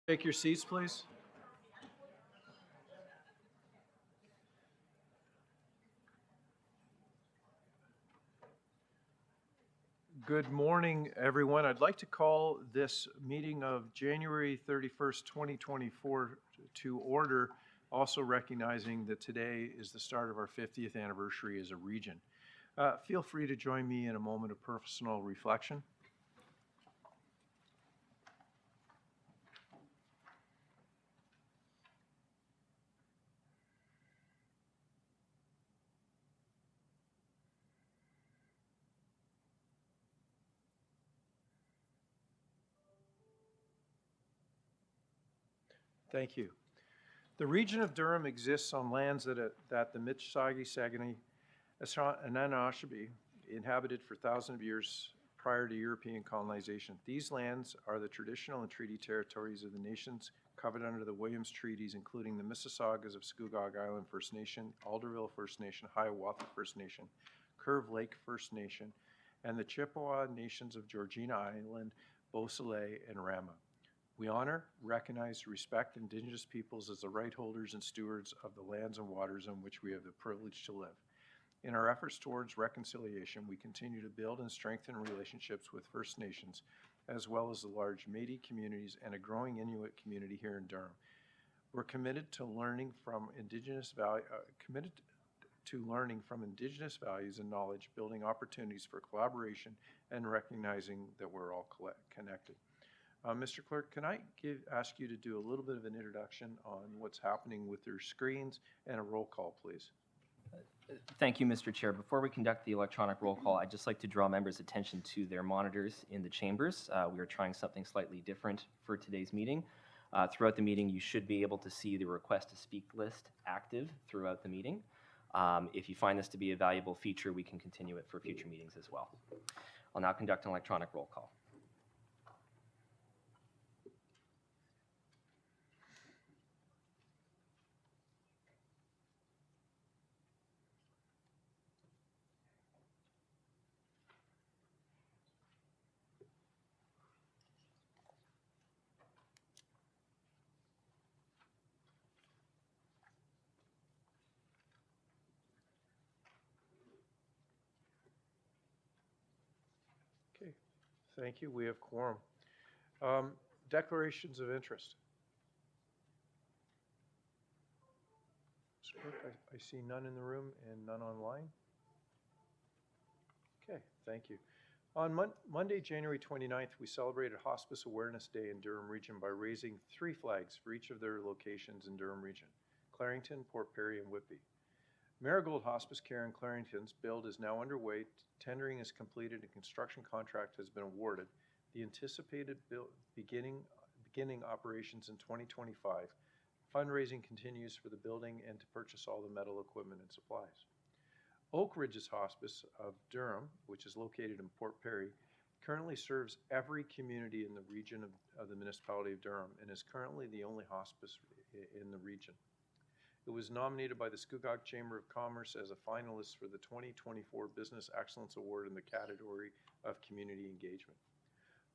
Take your seats, please. Good morning, everyone. I'd like to call this meeting of January 31st, 2024 to order, also recognizing that today is the start of our 50th anniversary as a region. Feel free to join me in a moment of personal reflection. Thank you. The region of Durham exists on lands that the Mississauga, Saguenay, and Anishinaabe inhabited for thousands of years prior to European colonization. These lands are the traditional and treaty territories of the nations covered under the Williams Treaties, including the Mississaugas of Scugog Island First Nation, Alderville First Nation, Hiawatha First Nation, Curve Lake First Nation, and the Chippewa nations of Georgina Island, Beausoleil, and Rama. We honor, recognize, respect Indigenous peoples as the right holders and stewards of the lands and waters on which we have the privilege to live. In our efforts towards reconciliation, we continue to build and strengthen relationships with First Nations, as well as the large Métis communities and a growing Inuit community here in Durham. We're committed to learning from Indigenous values and knowledge, building opportunities for collaboration, and recognizing that we're all connected. Mr. Clerk, can I ask you to do a little bit of an introduction on what's happening with your screens and a roll call, please? Thank you, Mr. Chair. Before we conduct the electronic roll call, I'd just like to draw members' attention to their monitors in the chambers. We are trying something slightly different for today's meeting. Throughout the meeting, you should be able to see the request to speak list active throughout the meeting. If you find this to be a valuable feature, we can continue it for future meetings as well. I'll now conduct an electronic roll call. Okay, thank you. We have quorum. Declarations of interest. I see none in the room and none online. Okay, thank you. On Monday, January 29th, we celebrated Hospice Awareness Day in Durham Region by raising 3 flags for each of their locations in Durham Region: Clarington, Port Perry, and Whitby. Marigold Hospice Care in Clarington's build is now underway. Tendering is completed and construction contract has been awarded. The anticipated beginning operations in 2025. Fundraising continues for the building and to purchase all the metal equipment and supplies. Oak Ridges Hospice of Durham, which is located in Port Perry, currently serves every community in the region of the municipality of Durham and is currently the only hospice in the region. It was nominated by the Scugog Chamber of Commerce as a finalist for the 2024 Business Excellence Award in the category of Community Engagement.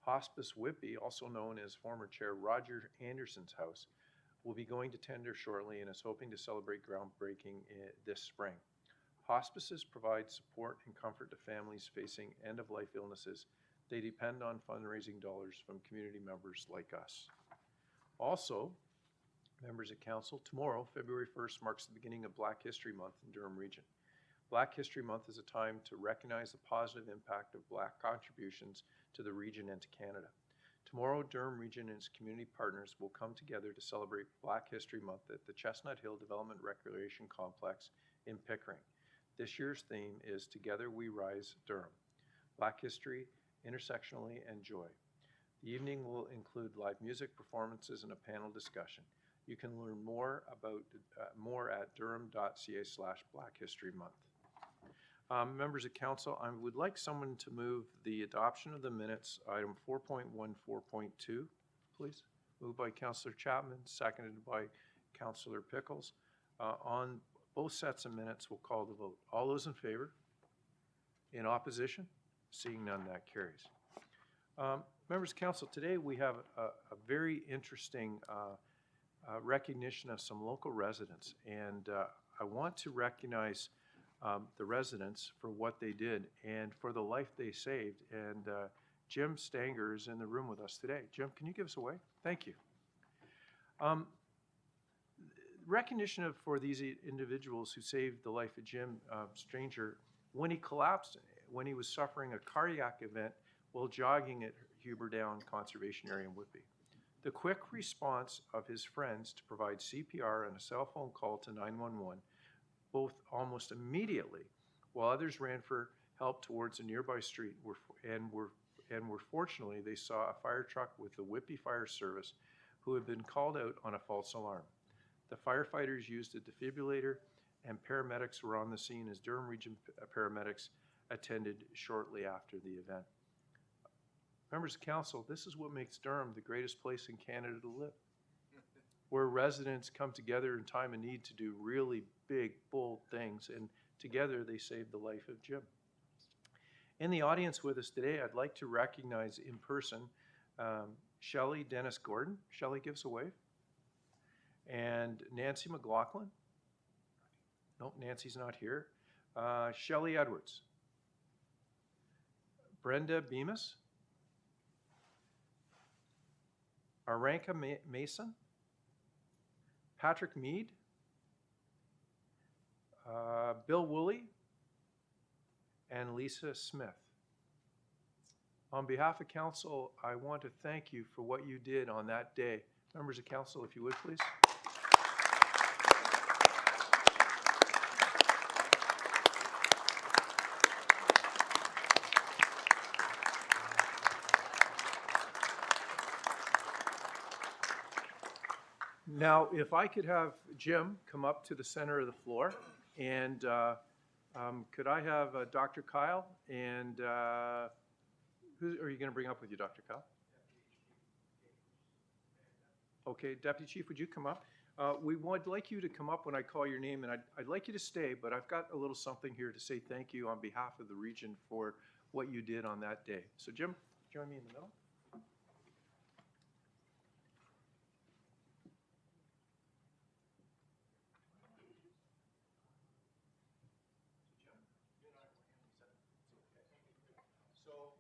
Hospice Whitby, also known as former Chair Roger Anderson's house, will be going to tender shortly and is hoping to celebrate groundbreaking this spring. Hospices provide support and comfort to families facing end-of-life illnesses. They depend on fundraising dollars from community members like us. Also, members of council, tomorrow, February 1st, marks the beginning of Black History Month in Durham Region. Black History Month is a time to recognize the positive impact of Black contributions to the region and to Canada. Tomorrow, Durham Region and its community partners will come together to celebrate Black History Month at the Chestnut Hill Development Recreation Complex in Pickering. This year's theme is Together We Rise Durham, Black History, Intersectionally, and Joy. The evening will include live music performances and a panel discussion. You can learn more at durham.ca/Black History Month. Members of council, I would like someone to move the adoption of the minutes, item 4.14.2, please. Moved by Councillor Chapman, seconded by Councillor Pickles. On both sets of minutes, we'll call the vote. All those in favor? In opposition? Seeing none, that carries. Members of council, today we have a very interesting recognition of some local residents. And I want to recognize the residents for what they did and for the life they saved. And Jim Stanger is in the room with us today. Jim, can you give us a wave? Thank you. Recognition for these individuals who saved the life of Jim Stanger when he collapsed, when he was suffering a cardiac event while jogging at Huber Down Conservation Area in Whitby. The quick response of his friends to provide CPR and a cell phone call to 911, both almost immediately, while others ran for help towards a nearby street, were fortunately they saw a fire truck with the Whitby Fire Service who had been called out on a false alarm. The firefighters used a defibrillator and paramedics were on the scene as Durham Region paramedics attended shortly after the event. Members of council, this is what makes Durham the greatest place in Canada to live, where residents come together in time of need to do really big, bold things, and together they saved the life of Jim. In the audience with us today, I'd like to recognize in person Shelley Dennis Gordon. Shelley, give us a wave. And Nancy McLaughlin. Nope, Nancy's not here. Shelley Edwards. Brenda Bemis. Aranka Mason. Patrick Mead. Bill Woolley. And Lisa Smith. On behalf of council, I want to thank you for what you did on that day. Members of council, if you would, please. Now, if I could have Jim come up to the center of the floor, and could I have Dr. Kyle, and who are you going to bring up with you, Dr. Kyle? Okay, Deputy Chief, would you come up? We would like you to come up when I call your name, and I'd like you to stay, but I've got a little something here to say thank you on behalf of the region for what you did on that day. So Jim, join me in the middle.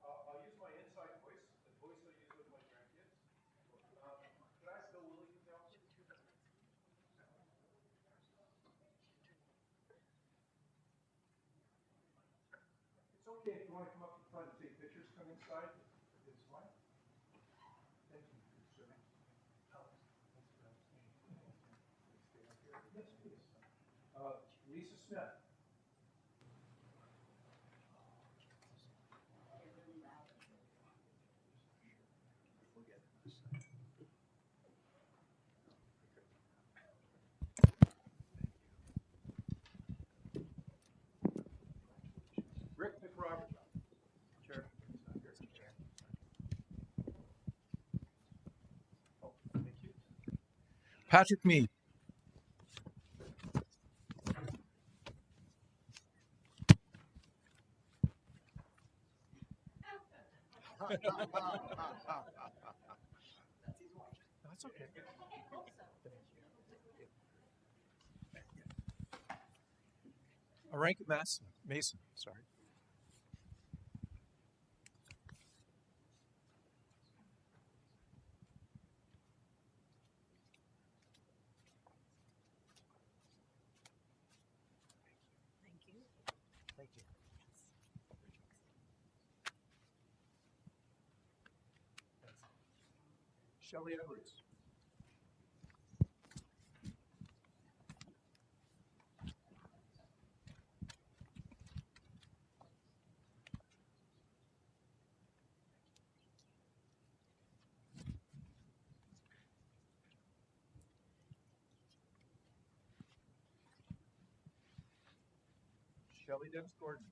I'll use my inside voice, the voice I use with my grandkids. Could I ask Bill Woolley to come down? It's okay if you want to come up to the front and take pictures, come inside. It's fine. Thank you, sir. Yes, please. Lisa Smith. Rick McRobert. Chair. Oh, thank you. Patrick Mead. That's okay. Aranka Mason, sorry. Thank you. Shelley Edwards. Shelley Dennis Gordon.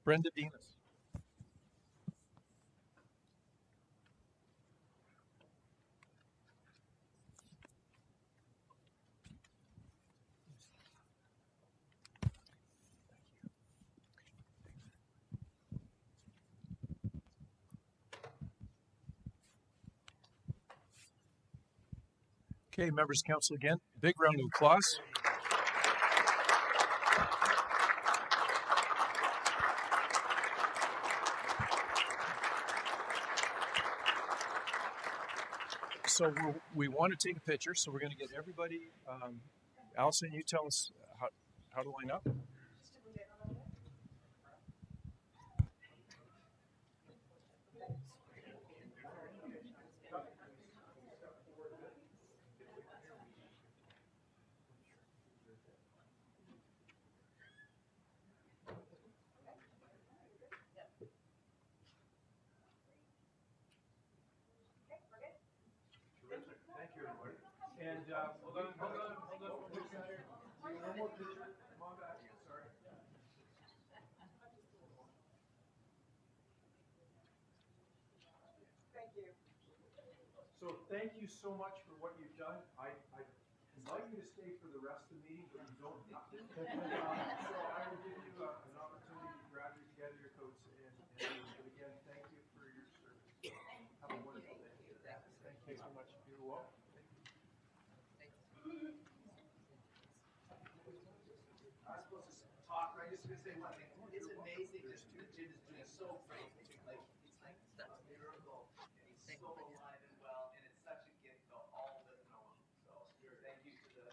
Brenda Demas. Okay, members of council again, big round of applause. So we want to take a picture, so we're going to get everybody. Allison, you tell us how to line up. Thank you, everybody. And hold on. One more picture. Come on back. Sorry. Thank you. So thank you so much for what you've done. I invite you to stay for the rest of the meeting, but you don't have to. So I will give you an opportunity to grab your coats and leave. But again, thank you for your service. Have a wonderful day. Thank you so much. You're welcome. I was supposed to talk, right? Just gonna say one thing. It's amazing. This kid is doing so great. Like it's like a miracle. And he's so alive and well, and it's such a gift to all that know him. So thank you for the.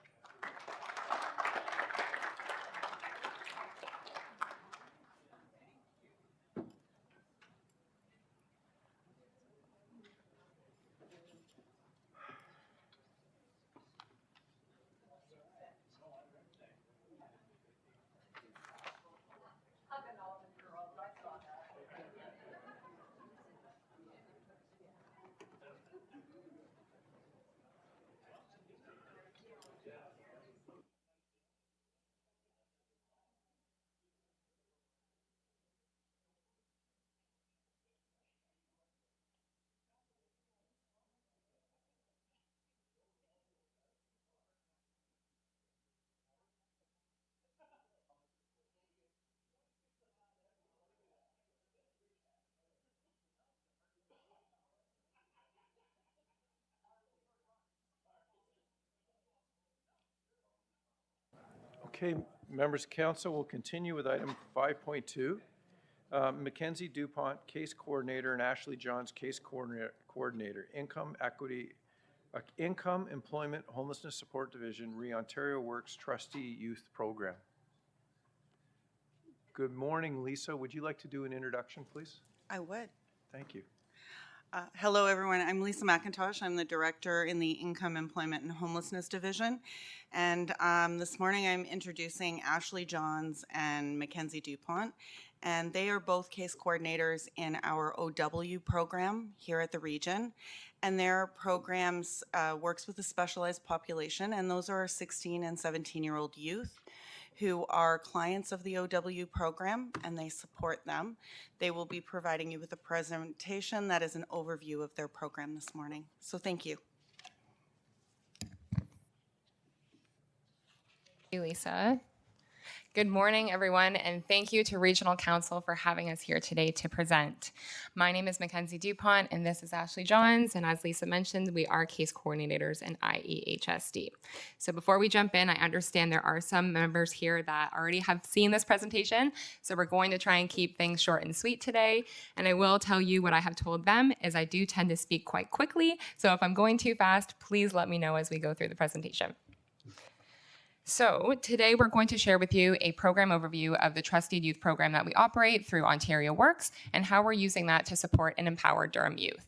Okay, members of council, we'll continue with item 5.2. Mackenzie Dupont, case coordinator, and Ashley Johns, case coordinator, income, equity, income, employment, homelessness support division, Ontario Works Trustee Youth Program. Good morning, Lisa. Would you like to do an introduction, please? I would. Thank you. Hello, everyone. I'm Lisa McIntosh. I'm the director in the Income, Employment, and Homelessness Division. And this morning I'm introducing Ashley Johns and Mackenzie Dupont. And they are both case coordinators in our OW program here at the region. And their programs works with a specialized population, and those are our 16 and 17-year-old youth who are clients of the OW program, and they support them. They will be providing you with a presentation that is an overview of their program this morning. So thank you. Thank you, Lisa. Good morning, everyone, and thank you to Regional Council for having us here today to present. My name is Mackenzie Dupont, and this is Ashley Johns, and as Lisa mentioned, we are case coordinators in IEHSD. So before we jump in, I understand there are some members here that already have seen this presentation, so we're going to try and keep things short and sweet today, and I will tell you what I have told them is I do tend to speak quite quickly, so if I'm going too fast, please let me know as we go through the presentation. So today we're going to share with you a program overview of the Trusted Youth Program that we operate through Ontario Works and how we're using that to support and empower Durham youth.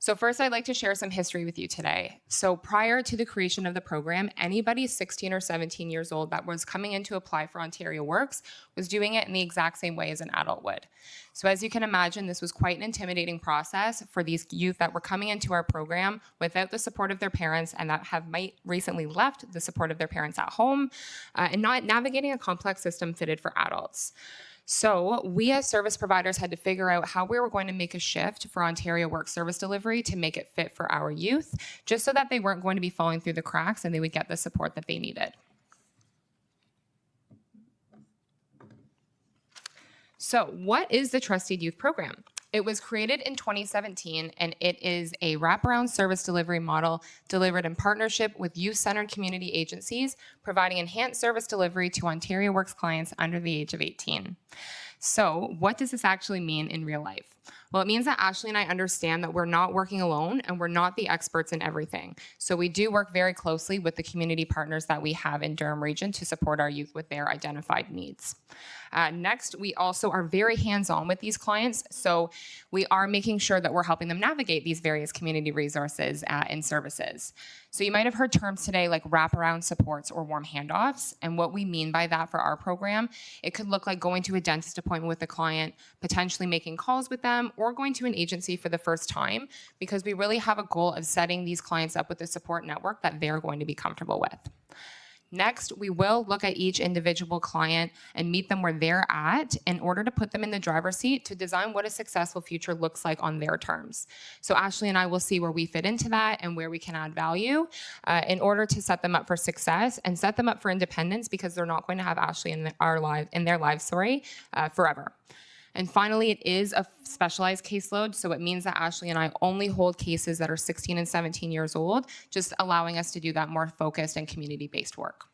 So first, I'd like to share some history with you today. So prior to the creation of the program, anybody 16 or 17 years old that was coming in to apply for Ontario Works was doing it in the exact same way as an adult would. So as you can imagine, this was quite an intimidating process for these youth that were coming into our program without the support of their parents and that might recently left the support of their parents at home and not navigating a complex system fitted for adults. So we as service providers had to figure out how we were going to make a shift for Ontario Work service delivery to make it fit for our youth, just so that they weren't going to be falling through the cracks and they would get the support that they needed. So what is the Trusted Youth Program? It was created in 2017, and it is a wraparound service delivery model delivered in partnership with youth-centered community agencies, providing enhanced service delivery to Ontario Works clients under the age of 18. So what does this actually mean in real life? Well, it means that Ashley and I understand that we're not working alone and we're not the experts in everything. So we do work very closely with the community partners that we have in Durham Region to support our youth with their identified needs. Next, we also are very hands-on with these clients. So we are making sure that we're helping them navigate these various community resources and services. So you might have heard terms today like wraparound supports or warm handoffs. And what we mean by that for our program, it could look like going to a dentist appointment with a client, potentially making calls with them, or going to an agency for the first time, because we really have a goal of setting these clients up with a support network that they're going to be comfortable with. Next, we will look at each individual client and meet them where they're at in order to put them in the driver's seat to design what a successful future looks like on their terms. So Ashley and I will see where we fit into that and where we can add value in order to set them up for success and set them up for independence, because they're not going to have Ashley in their lives forever. And finally, it is a specialized caseload, so it means that Ashley and I only hold cases that are 16 and 17 years old, just allowing us to do that more focused and community-based work.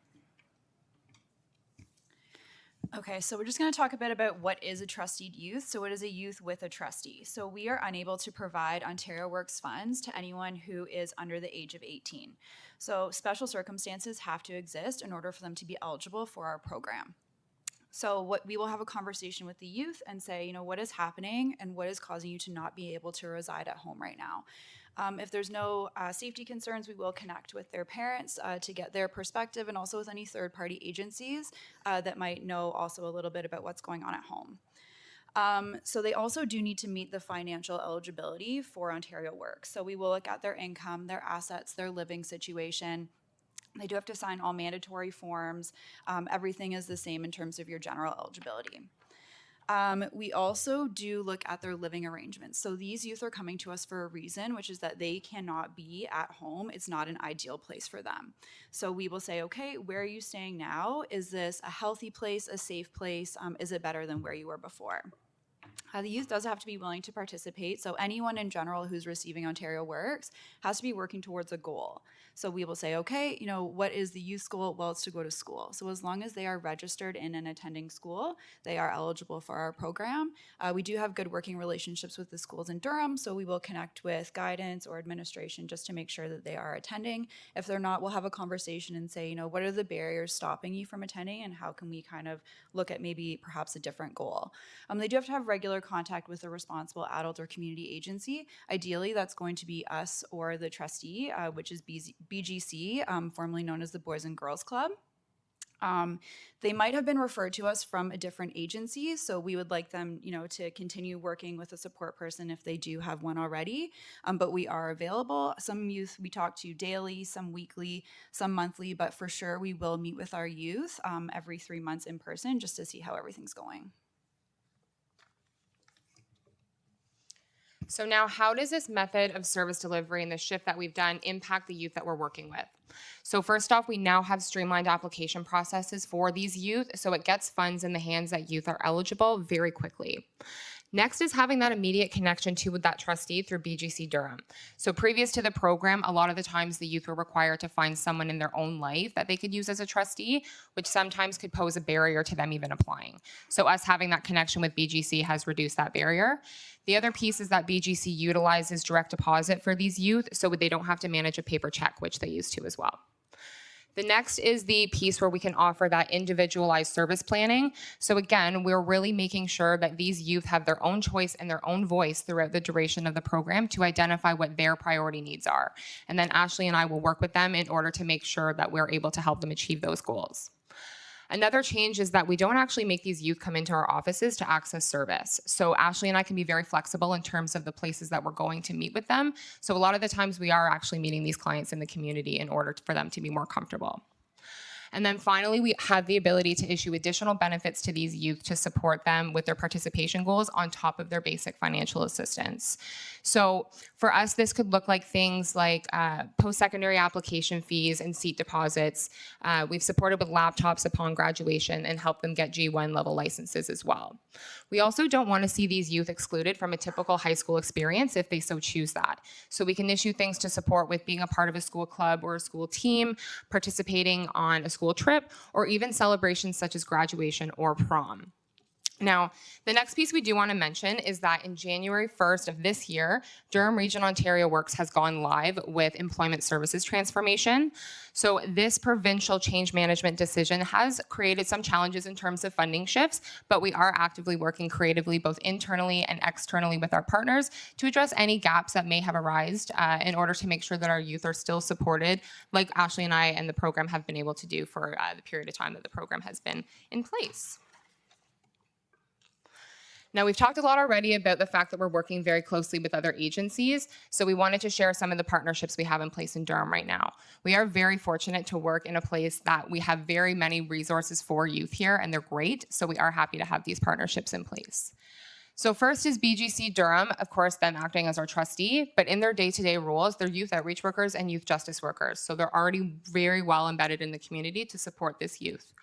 Okay, so we're just going to talk a bit about what is a trusted youth. So what is a youth with a trustee? So we are unable to provide Ontario Works funds to anyone who is under the age of 18. So special circumstances have to exist in order for them to be eligible for our program. So what we will have a conversation with the youth and say, you know, what is happening and what is causing you to not be able to reside at home right now. If there's no safety concerns, we will connect with their parents to get their perspective, and also with any third-party agencies that might know also a little bit about what's going on at home. So they also do need to meet the financial eligibility for Ontario Works. So we will look at their income, their assets, their living situation. They do have to sign all mandatory forms. Everything is the same in terms of your general eligibility. We also do look at their living arrangements. So these youth are coming to us for a reason, which is that they cannot be at home. It's not an ideal place for them. So we will say, okay, where are you staying now? Is this a healthy place, a safe place? Is it better than where you were before? The youth does have to be willing to participate. So anyone in general who's receiving Ontario Works has to be working towards a goal. So we will say, okay, you know, what is the youth goal? Well, it's to go to school. So as long as they are registered in and attending school, they are eligible for our program. We do have good working relationships with the schools in Durham, so we will connect with guidance or administration just to make sure that they are attending. If they're not, we'll have a conversation and say, you know, what are the barriers stopping you from attending, and how can we kind of look at maybe perhaps a different goal? They do have to have regular contact with a responsible adult or community agency. Ideally, that's going to be us or the trustee, which is BGC, formerly known as the Boys and Girls Club. They might have been referred to us from a different agency, so we would like them, you know, to continue working with a support person if they do have one already, but we are available. Some youth we talk to daily, some weekly, some monthly, but for sure we will meet with our youth every 3 months in person just to see how everything's going. So now, how does this method of service delivery and the shift that we've done impact the youth that we're working with? So first off, we now have streamlined application processes for these youth, so it gets funds in the hands that youth are eligible very quickly. Next is having that immediate connection to that trustee through BGC Durham. So previous to the program, a lot of the times the youth were required to find someone in their own life that they could use as a trustee, which sometimes could pose a barrier to them even applying. So us having that connection with BGC has reduced that barrier. The other piece is that BGC utilizes direct deposit for these youth, so they don't have to manage a paper check, which they used to as well. The next is the piece where we can offer that individualized service planning. So again, we're really making sure that these youth have their own choice and their own voice throughout the duration of the program to identify what their priority needs are. And then Ashley and I will work with them in order to make sure that we're able to help them achieve those goals. Another change is that we don't actually make these youth come into our offices to access service. So Ashley and I can be very flexible in terms of the places that we're going to meet with them. So a lot of the times we are actually meeting these clients in the community in order for them to be more comfortable. And then finally, we have the ability to issue additional benefits to these youth to support them with their participation goals on top of their basic financial assistance. So for us, this could look like things like post-secondary application fees and seat deposits. We've supported with laptops upon graduation and helped them get G1 level licenses as well. We also don't want to see these youth excluded from a typical high school experience if they so choose that. So we can issue things to support with being a part of a school club or a school team, participating on a school trip, or even celebrations such as graduation or prom. Now, the next piece we do want to mention is that in January 1st of this year, Durham Region Ontario Works has gone live with employment services transformation. So this provincial change management decision has created some challenges in terms of funding shifts, but we are actively working creatively both internally and externally with our partners to address any gaps that may have arisen in order to make sure that our youth are still supported, like Ashley and I and the program have been able to do for the period of time that the program has been in place. Now, we've talked a lot already about the fact that we're working very closely with other agencies, so we wanted to share some of the partnerships we have in place in Durham right now. We are very fortunate to work in a place that we have very many resources for youth here, and they're great, so we are happy to have these partnerships in place. So first is BGC Durham, of course, them acting as our trustee, but in their day-to-day roles, they're youth outreach workers and youth justice workers, so they're already very well embedded in the community to support this youth.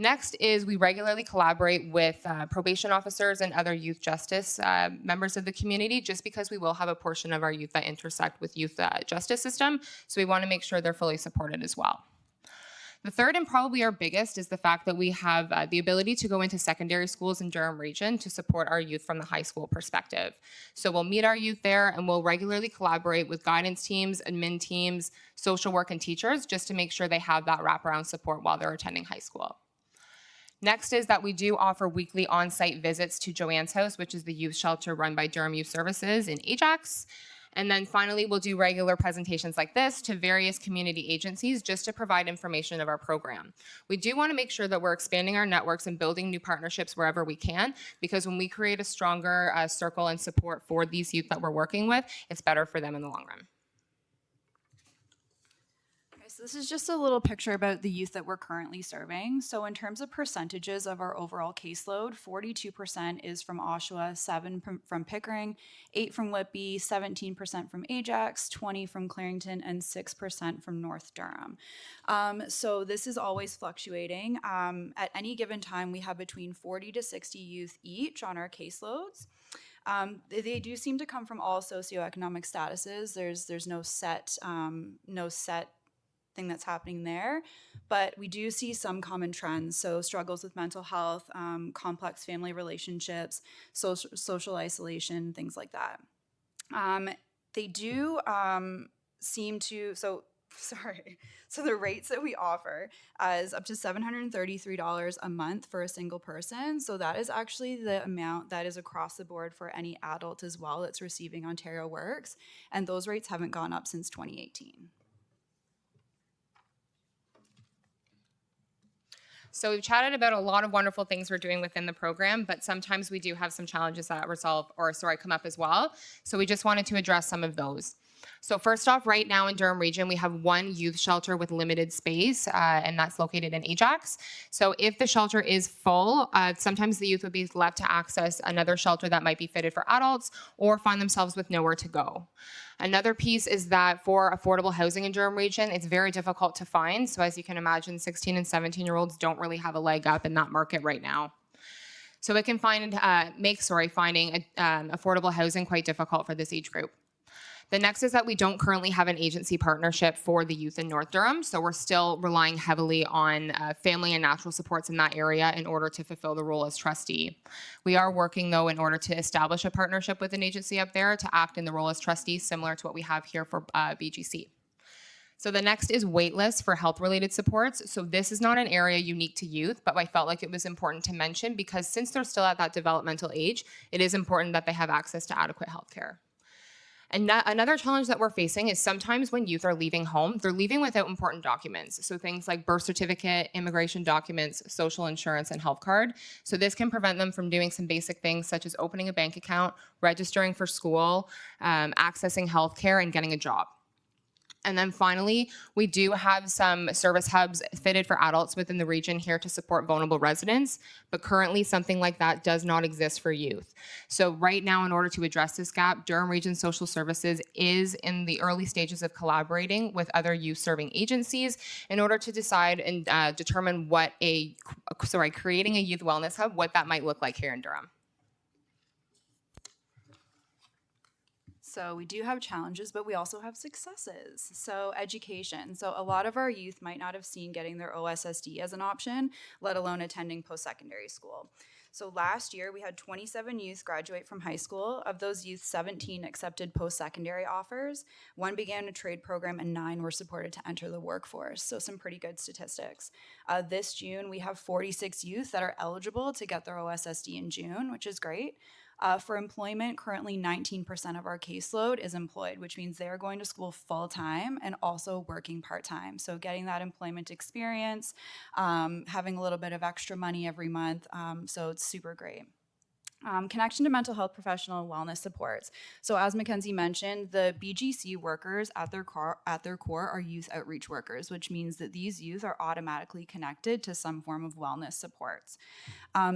Next is we regularly collaborate with probation officers and other youth justice members of the community, just because we will have a portion of our youth that intersect with youth justice system. So we want to make sure they're fully supported as well. The third and probably our biggest is the fact that we have the ability to go into secondary schools in Durham Region to support our youth from the high school perspective. So we'll meet our youth there and we'll regularly collaborate with guidance teams, admin teams, social work and teachers just to make sure they have that wraparound support while they're attending high school. Next is that we do offer weekly on-site visits to Joanne's House, which is the youth shelter run by Durham Youth Services in Ajax. And then finally, we'll do regular presentations like this to various community agencies just to provide information of our program. We do want to make sure that we're expanding our networks and building new partnerships wherever we can, because when we create a stronger circle and support for these youth that we're working with, it's better for them in the long run. So this is just a little picture about the youth that we're currently serving. So in terms of percentages of our overall caseload, 42% is from Oshawa, 7% from Pickering, 8% from Whitby, 17% from Ajax, 20% from Clarington, and 6% from North Durham. So this is always fluctuating. At any given time, we have between 40 to 60 youth each on our caseloads. They do seem to come from all socioeconomic statuses. There's no set thing that's happening there, but we do see some common trends. So struggles with mental health, complex family relationships, social isolation, things like that. They do seem to, so the rates that we offer is up to $733 a month for a single person. So that is actually the amount that is across the board for any adult as well that's receiving Ontario Works. And those rates haven't gone up since 2018. So we've chatted about a lot of wonderful things we're doing within the program, but sometimes we do have some challenges that come up as well. So we just wanted to address some of those. So first off, right now in Durham Region, we have one youth shelter with limited space, and that's located in Ajax. So if the shelter is full, sometimes the youth would be left to access another shelter that might be fitted for adults or find themselves with nowhere to go. Another piece is that for affordable housing in Durham Region, it's very difficult to find. So as you can imagine, 16 and 17-year-olds don't really have a leg up in that market right now. So it can finding affordable housing quite difficult for this age group. The next is that we don't currently have an agency partnership for the youth in North Durham, so we're still relying heavily on family and natural supports in that area in order to fulfill the role as trustee. We are working, though, in order to establish a partnership with an agency up there to act in the role as trustee, similar to what we have here for BGC. So the next is waitlist for health-related supports. So this is not an area unique to youth, but I felt like it was important to mention because since they're still at that developmental age, it is important that they have access to adequate health care. And another challenge that we're facing is sometimes when youth are leaving home, they're leaving without important documents. So things like birth certificate, immigration documents, social insurance, and health card. So this can prevent them from doing some basic things such as opening a bank account, registering for school, accessing health care, and getting a job. And then finally, we do have some service hubs fitted for adults within the region here to support vulnerable residents, but currently something like that does not exist for youth. So right now, in order to address this gap, Durham Region Social Services is in the early stages of collaborating with other youth-serving agencies in order to decide and determine what creating a youth wellness hub, what that might look like here in Durham. So we do have challenges, but we also have successes. So education. So a lot of our youth might not have seen getting their OSSD as an option, let alone attending post-secondary school. So last year, we had 27 youth graduate from high school. Of those youth, 17 accepted post-secondary offers, 1 began a trade program, and 9 were supported to enter the workforce. So some pretty good statistics. This June, we have 46 youth that are eligible to get their OSSD in June, which is great. For employment, currently 19% of our caseload is employed, which means they're going to school full-time and also working part-time. So getting that employment experience, having a little bit of extra money every month, so it's super great. Connection to mental health professional wellness supports. So as Mackenzie mentioned, the BGC workers at their core are youth outreach workers, which means that these youth are automatically connected to some form of wellness supports.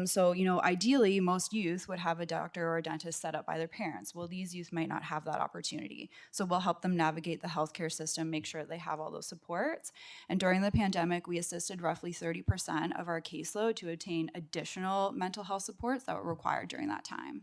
So, ideally, most youth would have a doctor or a dentist set up by their parents. Well, these youth might not have that opportunity. So we'll help them navigate the healthcare system, make sure they have all those supports. And during the pandemic, we assisted roughly 30% of our caseload to obtain additional mental health supports that were required during that time.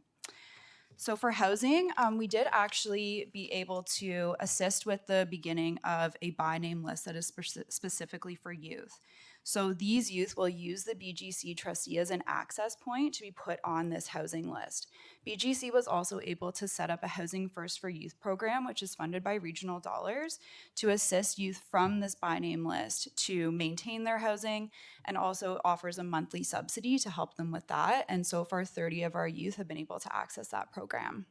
So for housing, we did actually be able to assist with the beginning of a by name list that is specifically for youth. So these youth will use the BGC trustee as an access point to be put on this housing list. BGC was also able to set up a Housing First for Youth program, which is funded by regional dollars, to assist youth from this by name list to maintain their housing, and also offers a monthly subsidy to help them with that. And so far, 30 of our youth have been able to access that program.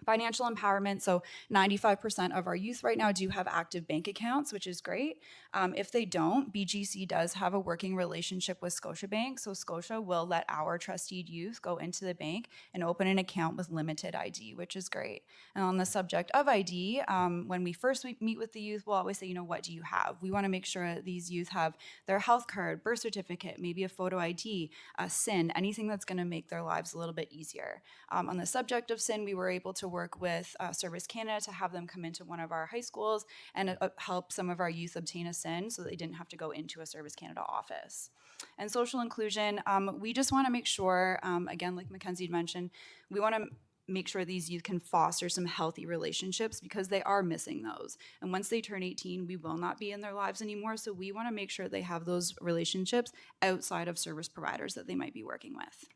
Financial empowerment, so 95% of our youth right now do have active bank accounts, which is great. If they don't, BGC does have a working relationship with Scotiabank, so Scotia will let our trusteed youth go into the bank and open an account with limited ID, which is great. And on the subject of ID, when we first meet with the youth, we'll always say, what do you have? We want to make sure that these youth have their health card, birth certificate, maybe a photo ID, a SIN, anything that's going to make their lives a little bit easier. On the subject of SIN, we were able to work with Service Canada to have them come into one of our high schools and help some of our youth obtain a SIN so they didn't have to go into a Service Canada office. And social inclusion, we just want to make sure, again, like Mackenzie mentioned, we want to make sure these youth can foster some healthy relationships because they are missing those. And once they turn 18, we will not be in their lives anymore. So we want to make sure they have those relationships outside of service providers that they might be working with.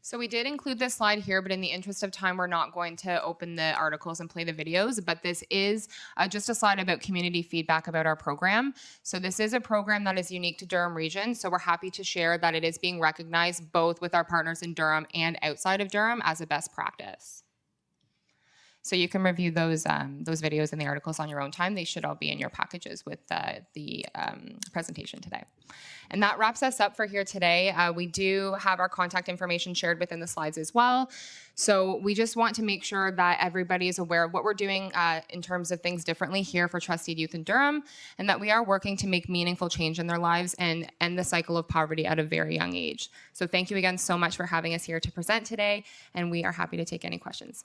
So we did include this slide here, but in the interest of time, we're not going to open the articles and play the videos, but this is just a slide about community feedback about our program. So this is a program that is unique to Durham Region, so we're happy to share that it is being recognized both with our partners in Durham and outside of Durham as a best practice. So you can review those videos and the articles on your own time. They should all be in your packages with the presentation today. And that wraps us up for here today. We do have our contact information shared within the slides as well. So we just want to make sure that everybody is aware of what we're doing in terms of things differently here for Trusteed Youth in Durham, and that we are working to make meaningful change in their lives and end the cycle of poverty at a very young age. So thank you again so much for having us here to present today, and we are happy to take any questions.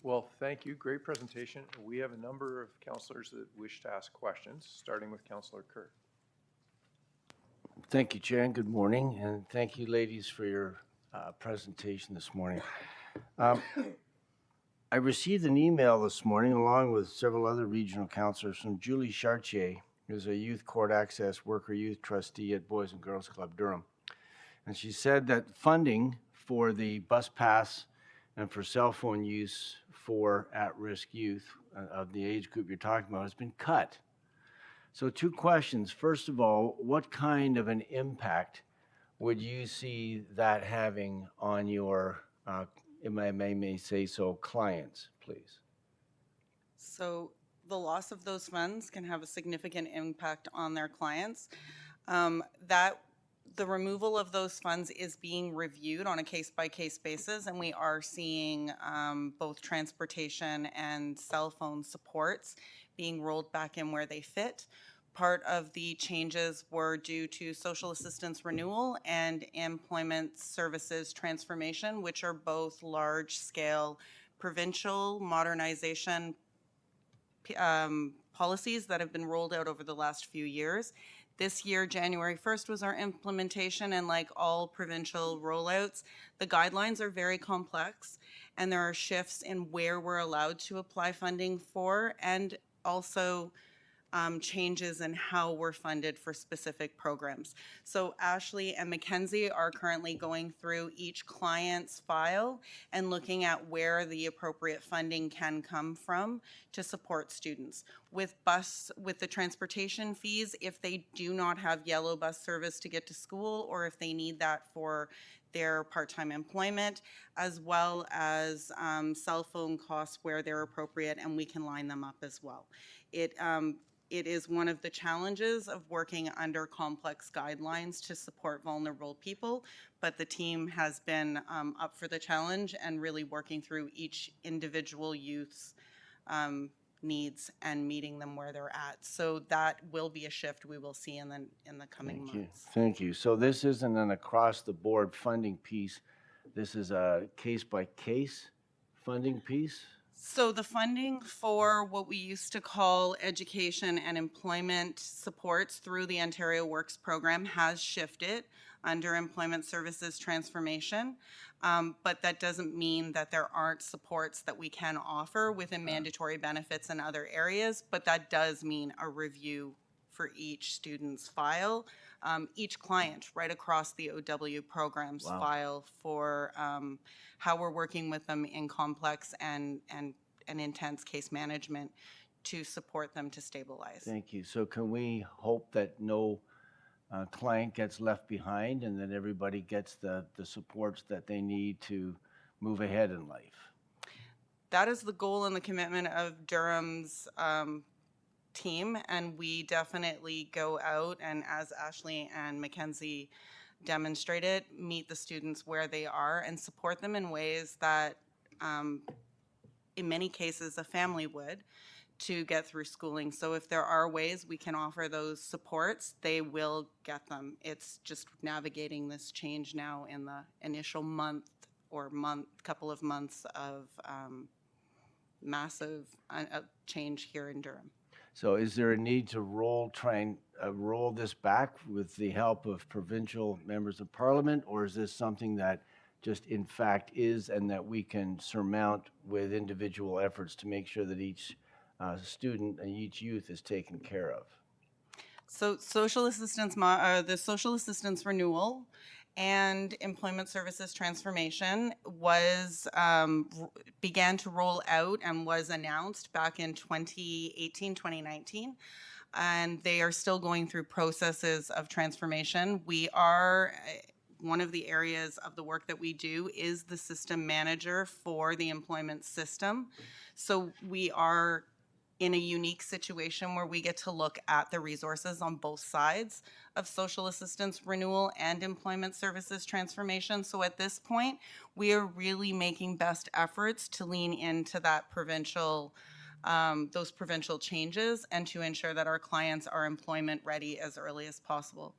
Well, thank you. Great presentation. We have a number of councillors that wish to ask questions, starting with Councillor Kerr. Thank you, Chair, and good morning. And thank you, ladies, for your presentation this morning. I received an email this morning, along with several other regional councillors, from Julie Chartier, who's a youth court access worker youth trustee at Boys and Girls Club Durham. And she said that funding for the bus pass and for cell phone use for at-risk youth of the age group you're talking about has been cut. So 2 questions. First of all, what kind of an impact would you see that having on your, if I may say so, clients, please? So the loss of those funds can have a significant impact on their clients. That the removal of those funds is being reviewed on a case-by-case basis, and we are seeing both transportation and cell phone supports being rolled back in where they fit. Part of the changes were due to social assistance renewal and employment services transformation, which are both large-scale provincial modernization policies that have been rolled out over the last few years. This year, January 1st was our implementation, and like all provincial rollouts, the guidelines are very complex, and there are shifts in where we're allowed to apply funding for, and also changes in how we're funded for specific programs. So Ashley and Mackenzie are currently going through each client's file and looking at where the appropriate funding can come from to support students. With the transportation fees, if they do not have yellow bus service to get to school, or if they need that for their part-time employment, as well as cell phone costs where they're appropriate, and we can line them up as well. It is one of the challenges of working under complex guidelines to support vulnerable people, but the team has been up for the challenge and really working through each individual youth's needs and meeting them where they're at. So that will be a shift we will see in the coming months. Thank you. So this isn't an across-the-board funding piece. This is a case-by-case funding piece? So the funding for what we used to call education and employment supports through the Ontario Works program has shifted under Employment Services Transformation, but that doesn't mean that there aren't supports that we can offer within mandatory benefits and other areas, but that does mean a review for each student's file, each client right across the OW programs file for how we're working with them in complex and intense case management to support them to stabilize. Thank you. So can we hope that no client gets left behind and that everybody gets the supports that they need to move ahead in life? That is the goal and the commitment of Durham's team, and we definitely go out and, as Ashley and Mackenzie demonstrated, meet the students where they are and support them in ways that in many cases a family would to get through schooling. So if there are ways we can offer those supports, they will get them. It's just navigating this change now in the initial couple of months of massive change here in Durham. So is there a need to roll this back with the help of provincial members of parliament, or is this something that just in fact is and that we can surmount with individual efforts to make sure that each student and each youth is taken care of? So social assistance, the social assistance renewal and employment services transformation began to roll out and was announced back in 2018, 2019. And they are still going through processes of transformation. One of the areas of the work that we do is the system manager for the employment system. So we are in a unique situation where we get to look at the resources on both sides of social assistance renewal and employment services transformation. So at this point, we are really making best efforts to lean into that those provincial changes and to ensure that our clients are employment ready as early as possible.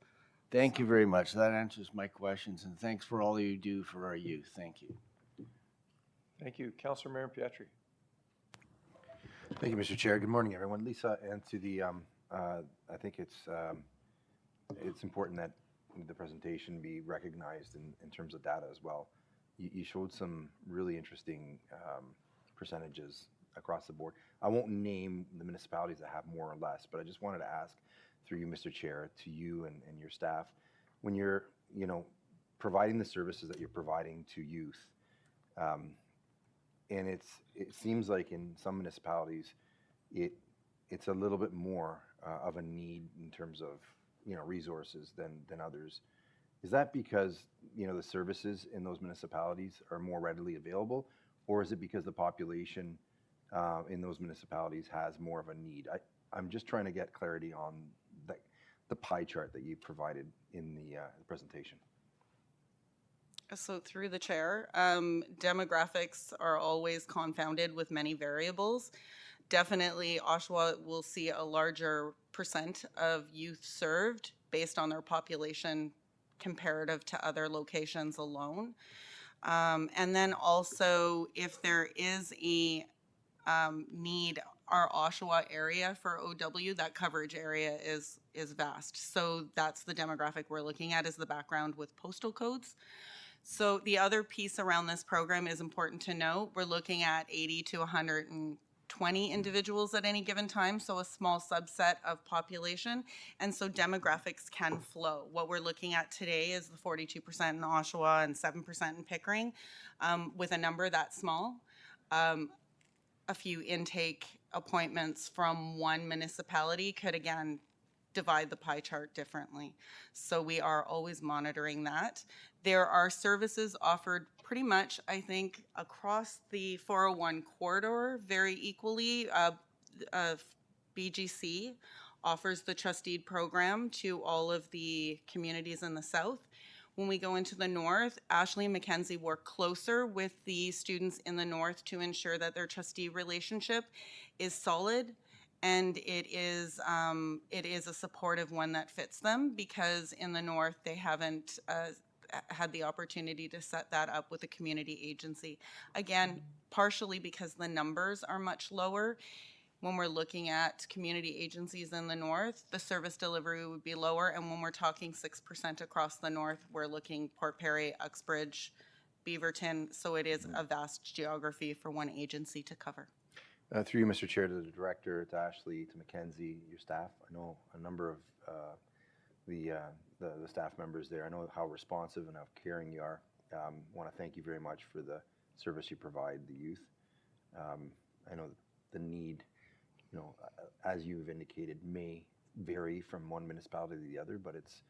Thank you very much. That answers my questions, and thanks for all you do for our youth. Thank you. Thank you. Councillor Marion Pietri. Thank you, Mr. Chair. Good morning, everyone. Lisa, and to the, I think it's important that the presentation be recognized in terms of data as well. You showed some really interesting percentages across the board. I won't name the municipalities that have more or less, but I just wanted to ask through you, Mr. Chair, to you and your staff, when you're, providing the services that you're providing to youth, and it seems like in some municipalities, it's a little bit more of a need in terms of resources than others. Is that because the services in those municipalities are more readily available, or is it because the population in those municipalities has more of a need? I'm just trying to get clarity on the pie chart that you provided in the presentation. So through the chair, demographics are always confounded with many variables. Definitely Oshawa will see a larger percent of youth served based on their population comparative to other locations alone. And then also if there is a need, our Oshawa area for OW, that coverage area is vast. So that's the demographic we're looking at, is the background with postal codes. So the other piece around this program is important to know. We're looking at 80 to 120 individuals at any given time, so a small subset of population. And so demographics can flow. What we're looking at today is the 42% in Oshawa and 7% in Pickering. With a number that small, a few intake appointments from one municipality could again divide the pie chart differently. So we are always monitoring that. There are services offered pretty much, I think, across the 401 corridor very equally. BGC offers the trustee program to all of the communities in the south. When we go into the north, Ashley and Mackenzie work closer with the students in the north to ensure that their trustee relationship is solid, and it is a supportive one that fits them, because in the north they haven't had the opportunity to set that up with a community agency. Again, partially because the numbers are much lower. When we're looking at community agencies in the north, the service delivery would be lower. And when we're talking 6% across the north, we're looking Port Perry, Uxbridge, Beaverton. So it is a vast geography for one agency to cover. Through you, Mr. Chair, to the director, to Ashley, to Mackenzie, your staff. I know a number of the staff members there. I know how responsive and how caring you are. Want to thank you very much for the service you provide the youth. I know the need, you know, as you've indicated, may vary from one municipality to the other, but it's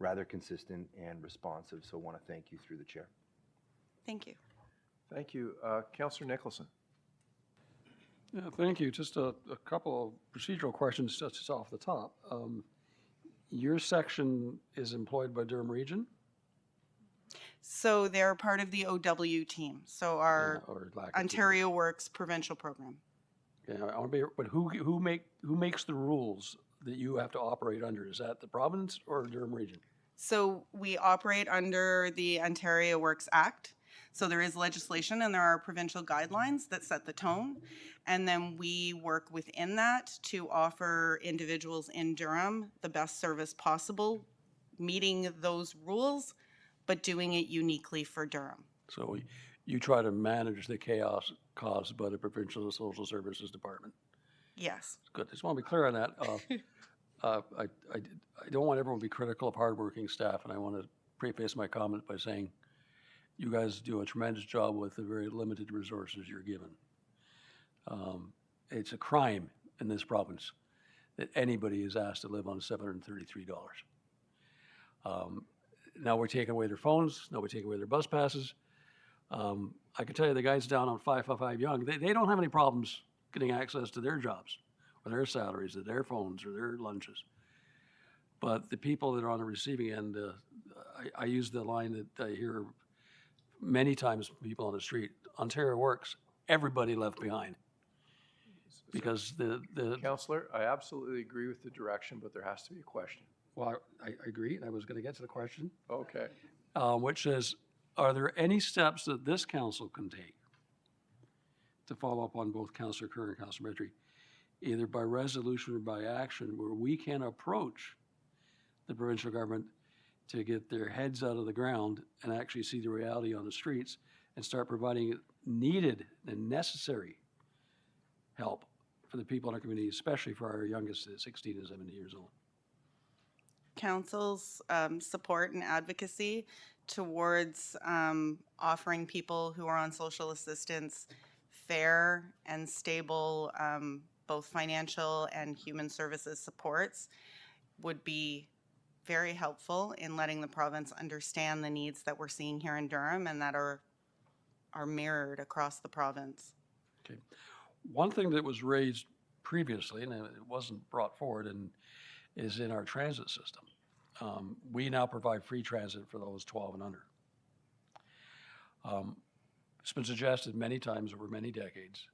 rather consistent and responsive. So I want to thank you through the chair. Thank you. Thank you. Councillor Nicholson. Yeah, thank you. Just a couple of procedural questions just off the top. Your section is employed by Durham Region? So they're part of the OW team. So our or lack of Ontario Works provincial program. Yeah, I want to be, but who makes the rules that you have to operate under? Is that the province or Durham Region? So we operate under the Ontario Works Act. So there is legislation and there are provincial guidelines that set the tone. And then we work within that to offer individuals in Durham the best service possible, meeting those rules, but doing it uniquely for Durham. So you try to manage the chaos caused by the provincial social services department. Yes. Good. Just want to be clear on that. I don't want everyone to be critical of hardworking staff, and I want to preface my comment by saying you guys do a tremendous job with the very limited resources you're given. It's a crime in this province that anybody is asked to live on $733. Now we're taking away their phones. Now we're taking away their bus passes. I can tell you the guys down on 555 Yonge, they don't have any problems getting access to their jobs or their salaries or their phones or their lunches. But the people that are on the receiving end, I use the line that I hear many times from people on the street, Ontario Works, everybody left behind. Because the Councillor, I absolutely agree with the direction, but there has to be a question. well, I agree, and I was going to get to the question, Okay. which is, are there any steps that this council can take to follow up on both Councillor Kerr and Councillor Medry, either by resolution or by action, where we can approach the provincial government to get their heads out of the ground and actually see the reality on the streets and start providing needed and necessary help for the people in our community, especially for our youngest, 16 to 17 years old? Council's support and advocacy towards offering people who are on social assistance fair and stable, both financial and human services supports, would be very helpful in letting the province understand the needs that we're seeing here in Durham and that are mirrored across the province. Okay. One thing that was raised previously, and it wasn't brought forward, and is in our transit system. We now provide free transit for those 12 and under. It's been suggested many times over many decades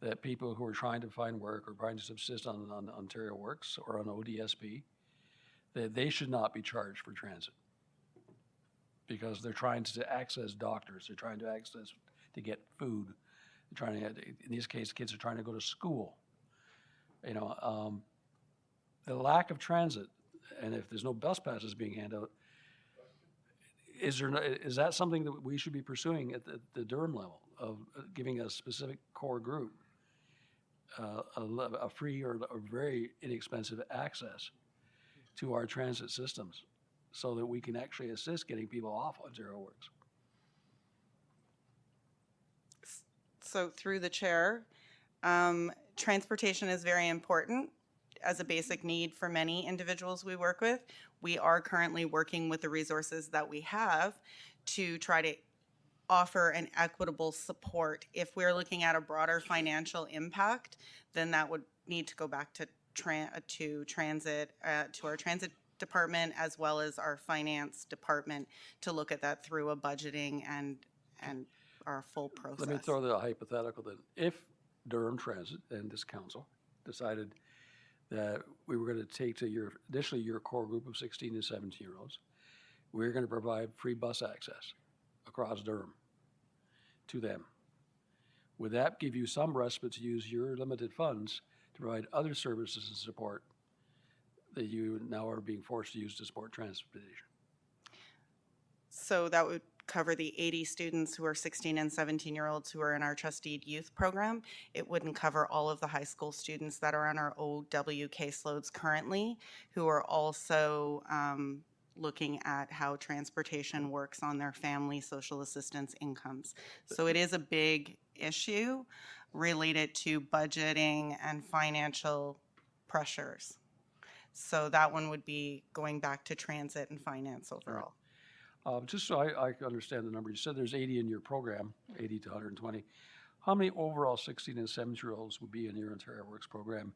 that people who are trying to find work or trying to subsist on Ontario Works or on ODSP, that they should not be charged for transit because they're trying to access doctors, they're trying to access to get food, they're trying to, in this case, kids are trying to go to school. You know, the lack of transit, and if there's no bus passes being handed out, is that something that we should be pursuing at the Durham level of giving a specific core group a free or very inexpensive access to our transit systems so that we can actually assist getting people off Ontario Works? So through the chair, transportation is very important as a basic need for many individuals we work with. We are currently working with the resources that we have to try to offer an equitable support. If we're looking at a broader financial impact, then that would need to go back to transit, to our transit department, as well as our finance department, to look at that through a budgeting and our full process. Let me throw the hypothetical then. If Durham Transit and this council decided that we were going to take to initially your core group of 16 to 17-year-olds, we're going to provide free bus access across Durham to them. Would that give you some respite to use your limited funds to provide other services and support that you now are being forced to use to support transportation? So that would cover the 80 students who are 16 and 17-year-olds who are in our Trusteed Youth Program. It wouldn't cover all of the high school students that are on our OW caseloads currently, who are also looking at how transportation works on their family social assistance incomes. So it is a big issue related to budgeting and financial pressures. So that one would be going back to transit and finance overall. Just so I understand the number, you said there's 80 in your program, 80 to 120. How many overall 16 and 17-year-olds would be in your Ontario Works program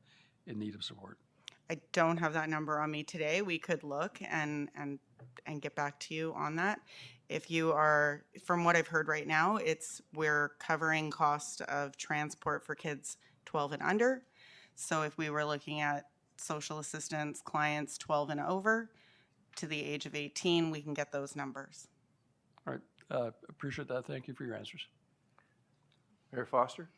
in need of support? I don't have that number on me today. We could look and get back to you on that. If you are, from what I've heard right now, we're covering cost of transport for kids 12 and under. So if we were looking at social assistance clients 12 and over to the age of 18, we can get those numbers. All right, appreciate that. Thank you for your answers. Mayor Foster?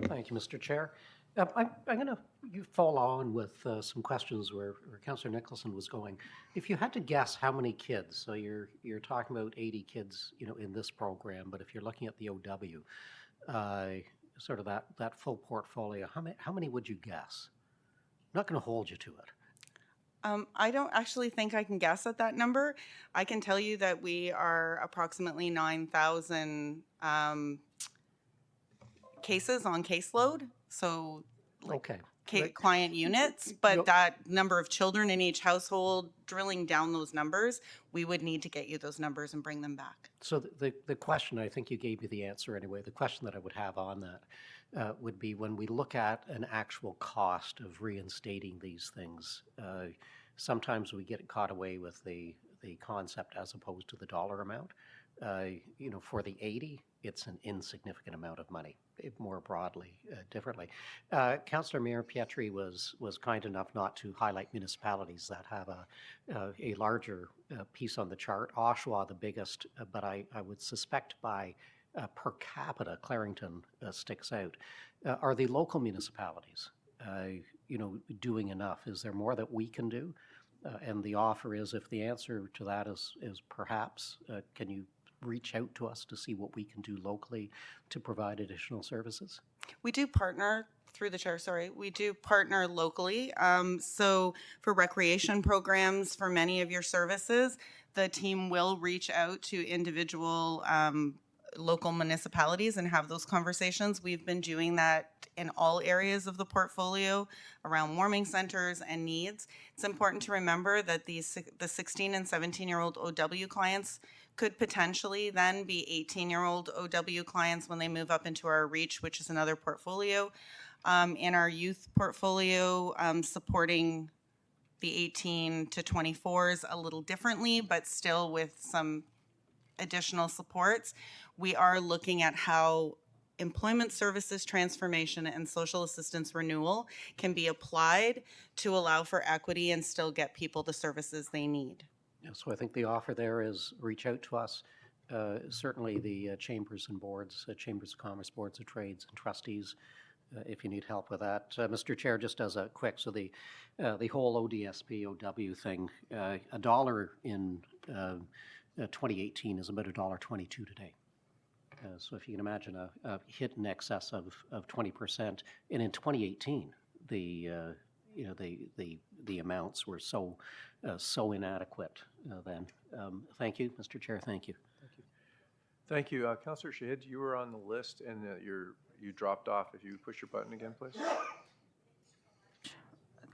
Thank you, Mr. Chair. I'm going to follow on with some questions where Councillor Nicholson was going. If you had to guess how many kids, so you're talking about 80 kids, in this program, but if you're looking at the OW, sort of that full portfolio, how many would you guess? I'm not going to hold you to it. I don't actually think I can guess at that number. I can tell you that we are approximately 9,000 cases on caseload. So Okay. client units, but that number of children in each household, drilling down those numbers, we would need to get you those numbers and bring them back. So the question, I think you gave me the answer anyway, the question that I would have on that would be when we look at an actual cost of reinstating these things, sometimes we get caught away with the concept as opposed to the dollar amount. For the 80, it's an insignificant amount of money, more broadly, differently. Councillor Mayor Pietri was kind enough not to highlight municipalities that have a larger piece on the chart. Oshawa, the biggest, but I would suspect by per capita, Clarington sticks out. Are the local municipalities, doing enough? Is there more that we can do? And the offer is, if the answer to that is perhaps, can you reach out to us to see what we can do locally to provide additional services? We do partner, through the chair, sorry, we do partner locally. So for recreation programs, for many of your services, the team will reach out to individual local municipalities and have those conversations. We've been doing that in all areas of the portfolio around warming centers and needs. It's important to remember that the 16 and 17-year-old OW clients could potentially then be 18-year-old OW clients when they move up into our REACH, which is another portfolio. In our youth portfolio, supporting the 18 to 24s a little differently, but still with some additional supports. We are looking at how employment services transformation and social assistance renewal can be applied to allow for equity and still get people the services they need. Yeah, so I think the offer there is reach out to us. Certainly the chambers and boards, chambers of commerce, boards of trades and trustees, if you need help with that. Mr. Chair, just as a quick, so the whole ODSP, OW thing, $1 in 2018 is about $1.22 today. So if you can imagine a hit in excess of 20%, and in 2018, the amounts were so inadequate then. Thank you, Mr. Chair. Thank you. Thank you. Councillor Shahid, you were on the list and you dropped off. If you push your button again, please.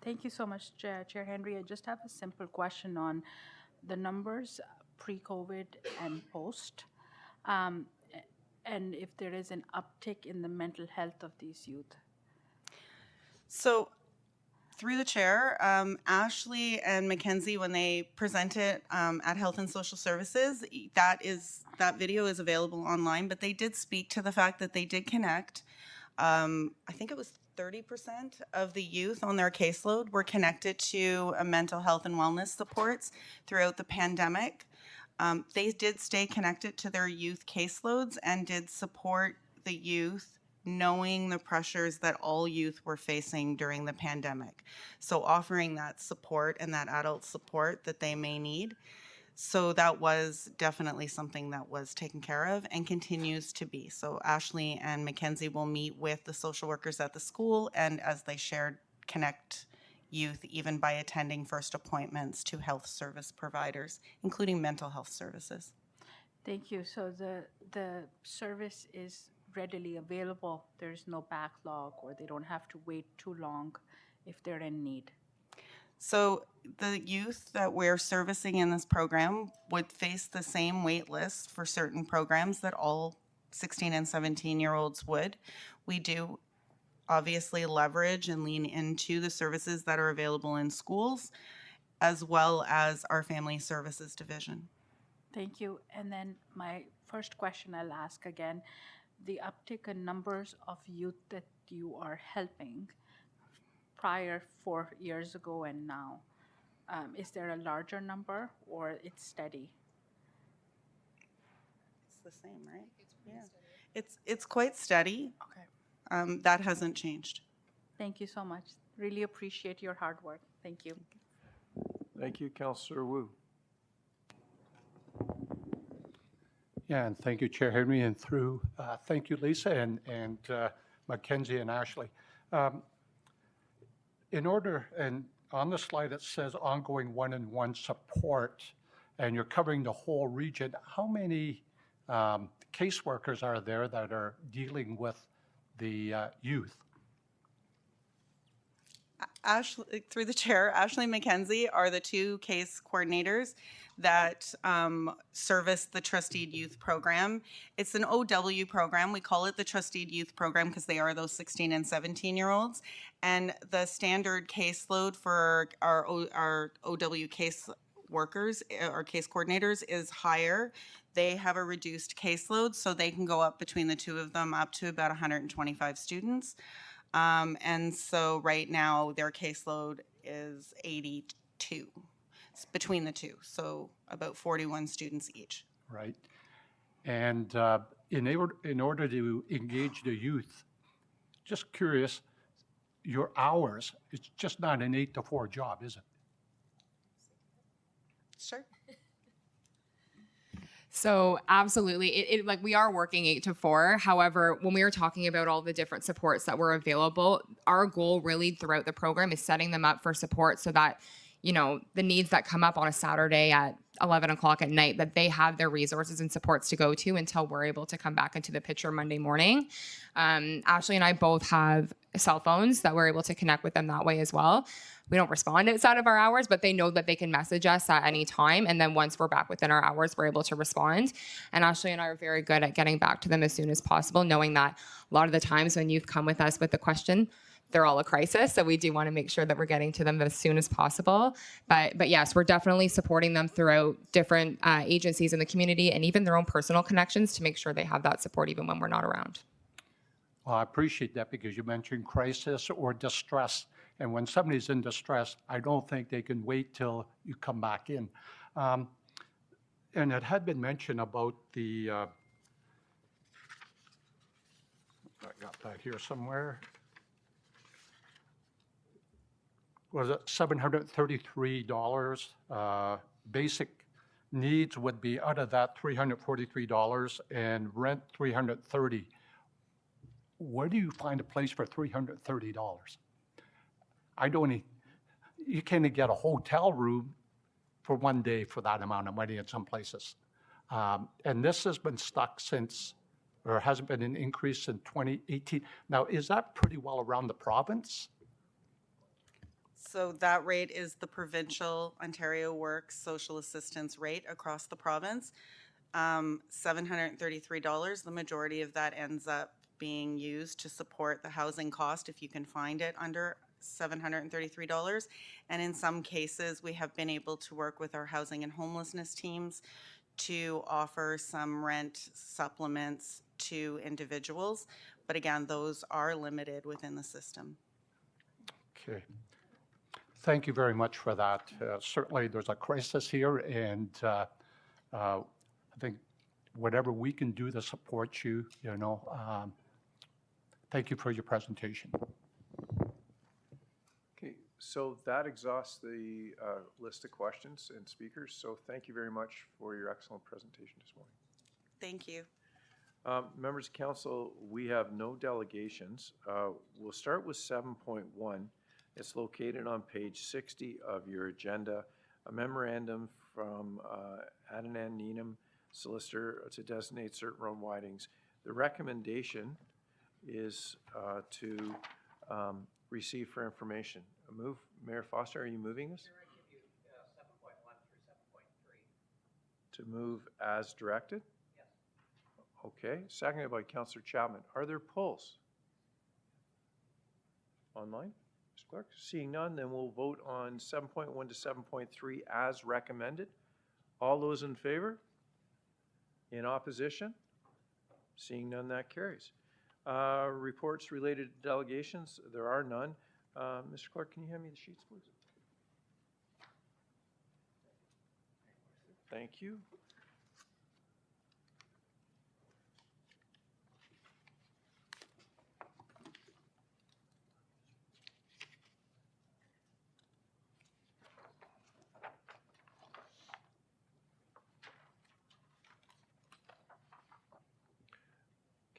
Thank you so much, Chair Henry. I just have a simple question on the numbers pre-COVID and post, and if there is an uptick in the mental health of these youth. So through the chair, Ashley and Mackenzie, when they present it at Health and Social Services, that video is available online, but they did speak to the fact that they did connect. I think it was 30% of the youth on their caseload were connected to mental health and wellness supports throughout the pandemic. They did stay connected to their youth caseloads and did support the youth, knowing the pressures that all youth were facing during the pandemic. So offering that support and that adult support that they may need. So that was definitely something that was taken care of and continues to be. So Ashley and Mackenzie will meet with the social workers at the school, and as they shared, connect youth even by attending first appointments to health service providers, including mental health services. Thank you. So the service is readily available. There's no backlog, or they don't have to wait too long if they're in need. So the youth that we're servicing in this program would face the same wait list for certain programs that all 16 and 17-year-olds would. We do obviously leverage and lean into the services that are available in schools, as well as our family services division. Thank you. And then my first question I'll ask again, the uptick in numbers of youth that you are helping prior 4 years ago and now, is there a larger number or it's steady? It's the same, right? Yeah. It's quite steady. Okay. That hasn't changed. Thank you so much. Really appreciate your hard work. Thank you. Thank you, Councillor Wu. Yeah, and thank you, Chair Henry, and thank you, Lisa, and Mackenzie and Ashley. And on the slide it says ongoing one-on-one support, and you're covering the whole region. How many caseworkers are there that are dealing with the youth? Ashley, through the chair, Ashley and Mackenzie are the two case coordinators that service the Trusteed Youth Program. It's an OW program. We call it the Trusteed Youth Program because they are those 16 and 17-year-olds. And the standard caseload for our OW case workers or case coordinators is higher. They have a reduced caseload, so they can go up between the two of them up to about 125 students. And so right now their caseload is 82 between the two, so about 41 students each. Right. And in order to engage the youth, just curious, your hours, it's just not an 8 to 4 job, is it? Sure. So absolutely, it like we are working 8 to 4. However, when we were talking about all the different supports that were available, our goal really throughout the program is setting them up for support so that, you know, the needs that come up on a Saturday at 11 o'clock at night, that they have their resources and supports to go to until we're able to come back into the picture Monday morning. Ashley and I both have cell phones that we're able to connect with them that way as well. We don't respond outside of our hours, but they know that they can message us at any time. And then once we're back within our hours, we're able to respond. And Ashley and I are very good at getting back to them as soon as possible, knowing that a lot of the times when youth come with us with a question, they're all a crisis. So we do want to make sure that we're getting to them as soon as possible. But yes, we're definitely supporting them throughout different agencies in the community and even their own personal connections to make sure they have that support even when we're not around. Well, I appreciate that because you mentioned crisis or distress. And when somebody's in distress, I don't think they can wait till you come back in. And it had been mentioned about the, I got that here somewhere. Was it $733? Basic needs would be out of that $343 and rent $330. Where do you find a place for $330? I don't, you can't get a hotel room for one day for that amount of money in some places. And this has been stuck since, or hasn't been an increase in 2018. Now, is that pretty well around the province? So that rate is the provincial Ontario Works social assistance rate across the province. $733, the majority of that ends up being used to support the housing cost if you can find it under $733. And in some cases, we have been able to work with our housing and homelessness teams to offer some rent supplements to individuals. But again, those are limited within the system. Okay. Thank you very much for that. Certainly, there's a crisis here, and I think whatever we can do to support you, thank you for your presentation. Okay, so that exhausts the list of questions and speakers. So thank you very much for your excellent presentation this morning. Thank you. Members of council, we have no delegations. We'll start with 7.1. It's located on page 60 of your agenda, a memorandum from Adnan Needham, solicitor, to designate certain road widenings. The recommendation is to receive for information. A move, Mayor Foster, are you moving this? 7.1 through 7.3. To move as directed? Yes. Okay, seconded by Councillor Chapman. Are there polls? Online? Mr. Clerk? Seeing none, then we'll vote on 7.1 to 7.3 as recommended. All those in favor? In opposition? Seeing none, that carries. Reports related to delegations, there are none. Mr. Clerk, can you hand me the sheets, please? Thank you.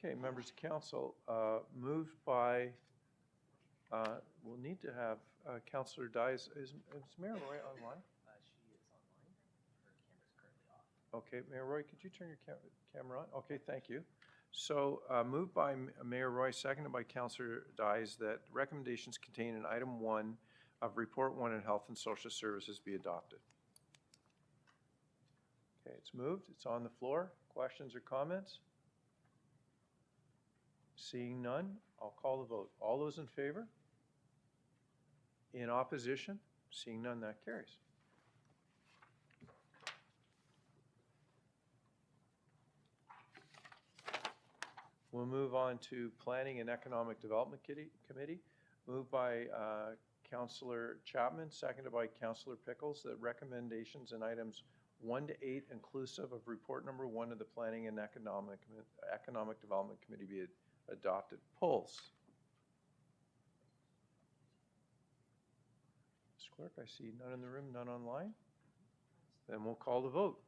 Okay, members of council, moved by, we'll need to have Councillor Dyes. Is Mayor Roy online? She is online. Her camera's currently off. Okay, Mayor Roy, could you turn your camera on? Okay, thank you. So moved by Mayor Roy, seconded by Councillor Dyes, that recommendations contained in item 1 of Report 1 in Health and Social Services be adopted. Okay, it's moved. It's on the floor. Questions or comments? Seeing none, I'll call the vote. All those in favor? In opposition? Seeing none, that carries. We'll move on to Planning and Economic Development Committee. Moved by Councillor Chapman, seconded by Councillor Pickles, that recommendations in items 1 to 8 inclusive of report number 1 of the Planning and Economic Development Committee be adopted. Polls. Mr. Clerk, I see none in the room, none online. Then we'll call the vote.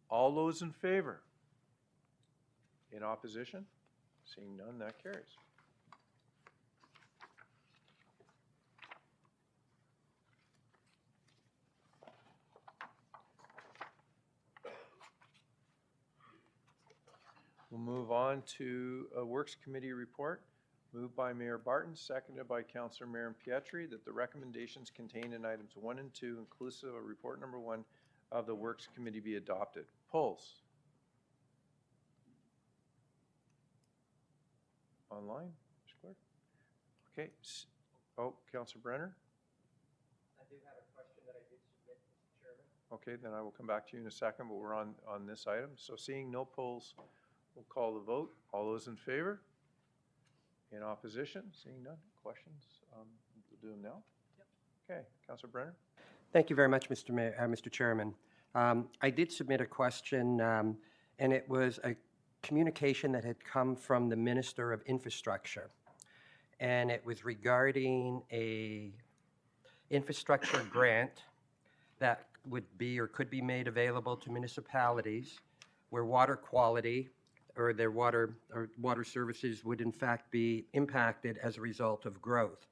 All those in favor? In opposition? Seeing none, that carries. We'll move on to a Works Committee report. Moved by Mayor Barton, seconded by Councillor Marin Pietri, that the recommendations contained in items 1 and 2, inclusive of report number 1 of the Works Committee, be adopted. Polls. Online, Mr. Clerk? Okay. Oh, Councillor Brenner? I do have a question that I did submit, Mr. Chairman. Okay, then I will come back to you in a second, but we're on this item. So seeing no polls, we'll call the vote. All those in favor? In opposition? Seeing none? Questions? We'll do them now. Okay, Councillor Brenner? Thank you very much, Mr. Chairman. I did submit a question, and it was a communication that had come from the Minister of Infrastructure. And it was regarding a infrastructure grant that would be or could be made available to municipalities where water quality or their water services would in fact be impacted as a result of growth.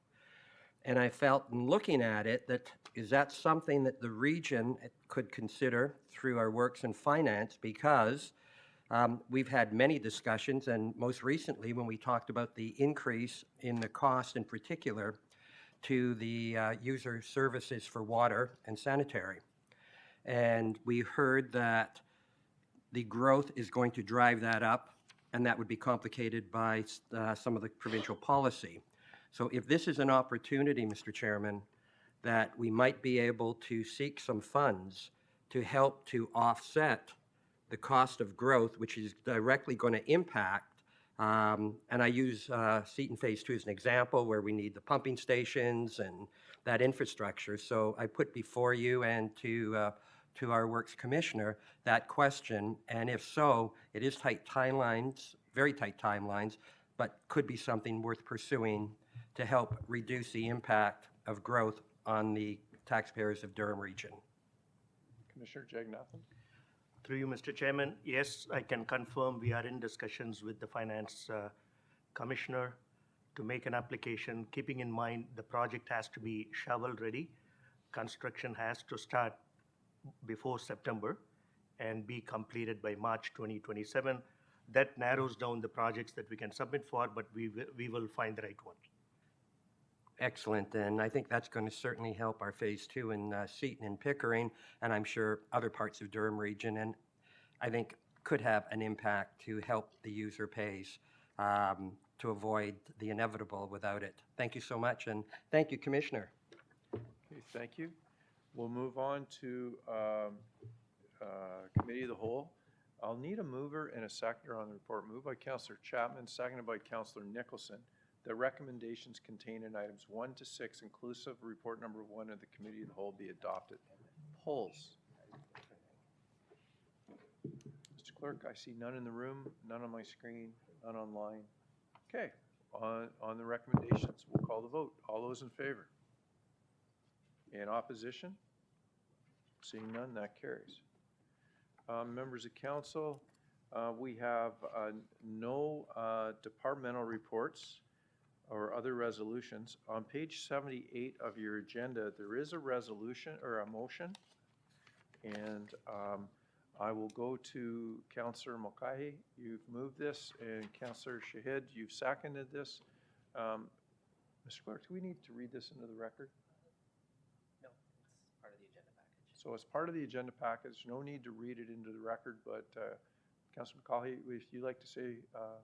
And I felt in looking at it that is that something that the region could consider through our Works and Finance, because we've had many discussions, and most recently when we talked about the increase in the cost in particular to the user services for water and sanitary. And we heard that the growth is going to drive that up, and that would be complicated by some of the provincial policy. So if this is an opportunity, Mr. Chairman, that we might be able to seek some funds to help to offset the cost of growth, which is directly going to impact, and I use Seton Phase 2 as an example where we need the pumping stations and that infrastructure. So I put before you and to our Works Commissioner that question, and if so, it is tight timelines, very tight timelines, but could be something worth pursuing to help reduce the impact of growth on the taxpayers of Durham Region. Commissioner Jagnathan? Through you, Mr. Chairman, yes, I can confirm we are in discussions with the Finance Commissioner to make an application, keeping in mind the project has to be shovel-ready. Construction has to start before September and be completed by March 2027. That narrows down the projects that we can submit for, but we will find the right ones. Excellent, and I think that's going to certainly help our Phase 2 in Seton and Pickering, and I'm sure other parts of Durham Region, and I think could have an impact to help the user pays to avoid the inevitable without it. Thank you so much, and thank you, Commissioner. Okay, thank you. We'll move on to Committee of the Whole. I'll need a mover and a seconder on the report. Moved by Councillor Chapman, seconded by Councillor Nicholson. The recommendations contained in items 1 to 6, inclusive of report number 1 of the Committee of the Whole, be adopted. Polls. Mr. Clerk, I see none in the room, none on my screen, none online. Okay, on the recommendations, we'll call the vote. All those in favor? In opposition? Seeing none, that carries. Members of Council, we have no departmental reports or other resolutions. On page 78 of your agenda, there is a resolution or a motion, and I will go to Councillor Mulcahy. You've moved this, and Councillor Shahid, you've seconded this. Mr. Clerk, do we need to read this into the record? No, it's part of the agenda package. So as part of the agenda package, no need to read it into the record, but Councillor Mulcahy, if you'd like to say a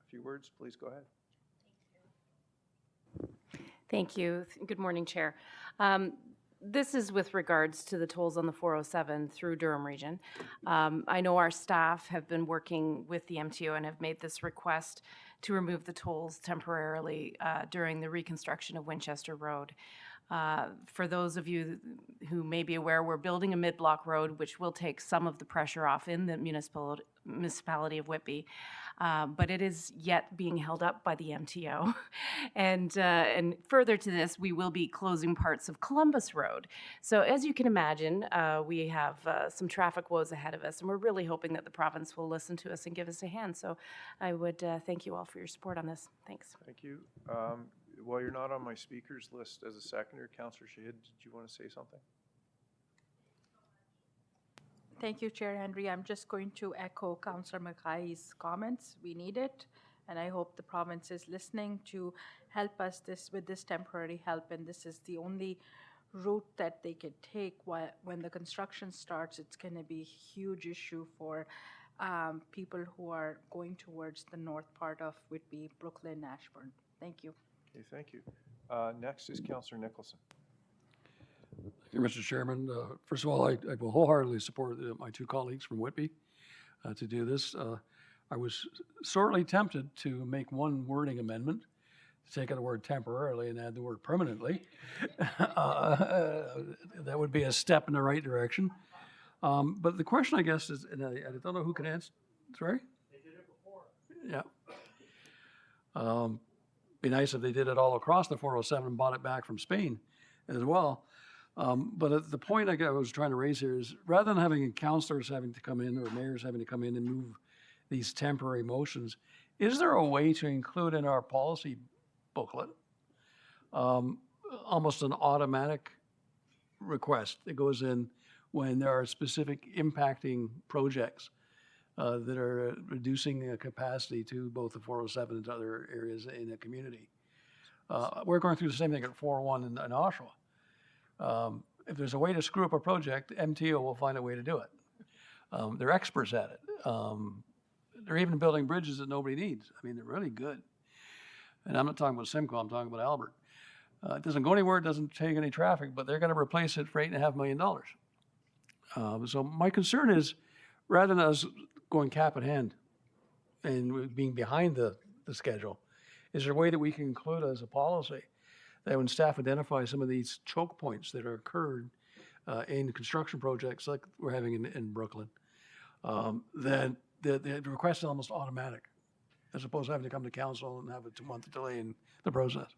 few words, please go ahead. Thank you. Good morning, Chair. This is with regards to the tolls on the 407 through Durham Region. I know our staff have been working with the MTO and have made this request to remove the tolls temporarily during the reconstruction of Winchester Road. For those of you who may be aware, we're building a mid-block road, which will take some of the pressure off in the municipality of Whitby, but it is yet being held up by the MTO. And further to this, we will be closing parts of Columbus Road. So as you can imagine, we have some traffic woes ahead of us, and we're really hoping that the province will listen to us and give us a hand. So I would thank you all for your support on this. Thanks. Thank you. While you're not on my speakers list as a seconder, Councillor Shahid, did you want to say something? Thank you, Chair Henry. I'm just going to echo Councillor Mackay's comments. We need it, and I hope the province is listening to help us with this temporary help, and this is the only route that they could take when the construction starts. It's going to be a huge issue for people who are going towards the north part of Whitby, Brooklyn, Ashburn. Thank you. Okay, thank you. Next is Councillor Nicholson. Thank you, Mr. Chairman. First of all, I will wholeheartedly support my two colleagues from Whitby to do this. I was sorely tempted to make one wording amendment, to take out the word temporarily and add the word permanently. That would be a step in the right direction. But the question, I guess, is, and I don't know who can answer. Sorry? They did it before. Yeah. Be nice if they did it all across the 407 and bought it back from Spain as well. But the point I was trying to raise here is, rather than having councillors having to come in or mayors having to come in and move these temporary motions, is there a way to include in our policy booklet almost an automatic request that goes in when there are specific impacting projects that are reducing capacity to both the 407 and to other areas in a community? We're going through the same thing at 401 in Oshawa. If there's a way to screw up a project, MTO will find a way to do it. They're experts at it. They're even building bridges that nobody needs. I mean, they're really good. And I'm not talking about Simcoe, I'm talking about Albert. It doesn't go anywhere, it doesn't take any traffic, but they're going to replace it for $8.5 million. So my concern is, rather than us going cap in hand and being behind the schedule, is there a way that we can include as a policy that when staff identify some of these choke points that are occurred in construction projects like we're having in Brooklyn, that the request is almost automatic, as opposed to having to come to council and have a 2-month delay in the process?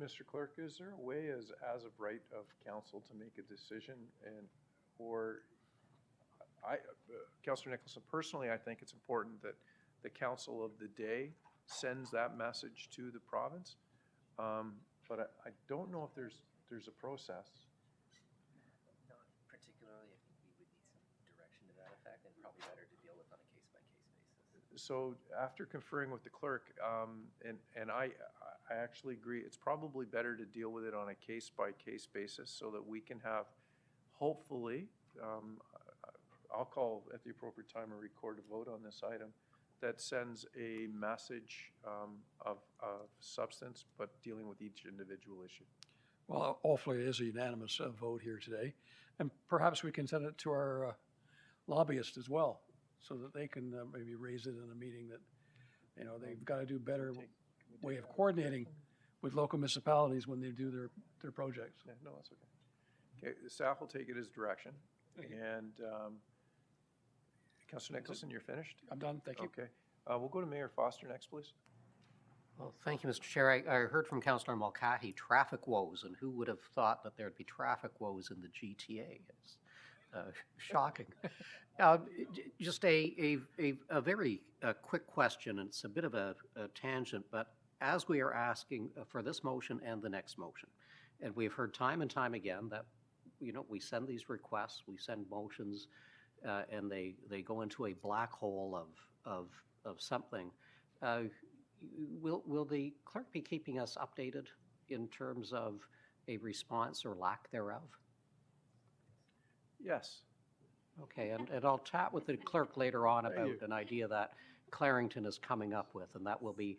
Mr. Clerk, is there a way as of right of council to make a decision Councillor Nicholson, personally, I think it's important that the council of the day sends that message to the province. But I don't know if there's a process. Not particularly. I think we would need some direction to that effect, and probably better to deal with on a case-by-case basis. So after conferring with the clerk, and I actually agree, it's probably better to deal with it on a case-by-case basis so that we can have, hopefully, I'll call at the appropriate time a recorded vote on this item that sends a message of substance, but dealing with each individual issue. Well, hopefully it is a unanimous vote here today. And perhaps we can send it to our lobbyists as well, so that they can maybe raise it in a meeting that, you know, they've got to do better way of coordinating with local municipalities when they do their projects. Yeah, no, that's okay. Okay, the staff will take it as direction. And Councillor Nicholson, you're finished? I'm done, thank you. Okay. We'll go to Mayor Foster next, please. Well, thank you, Mr. Chair. I heard from Councillor Mulcahy traffic woes, and who would have thought that there'd be traffic woes in the GTA? It's shocking. Just a very quick question, and it's a bit of a tangent, but as we are asking for this motion and the next motion, and we've heard time and time again that, you know, we send these requests, we send motions, and they go into a black hole of something. Will the clerk be keeping us updated in terms of a response or lack thereof? Yes. Okay, and I'll chat with the clerk later on about an idea that Clarington is coming up with, and that will be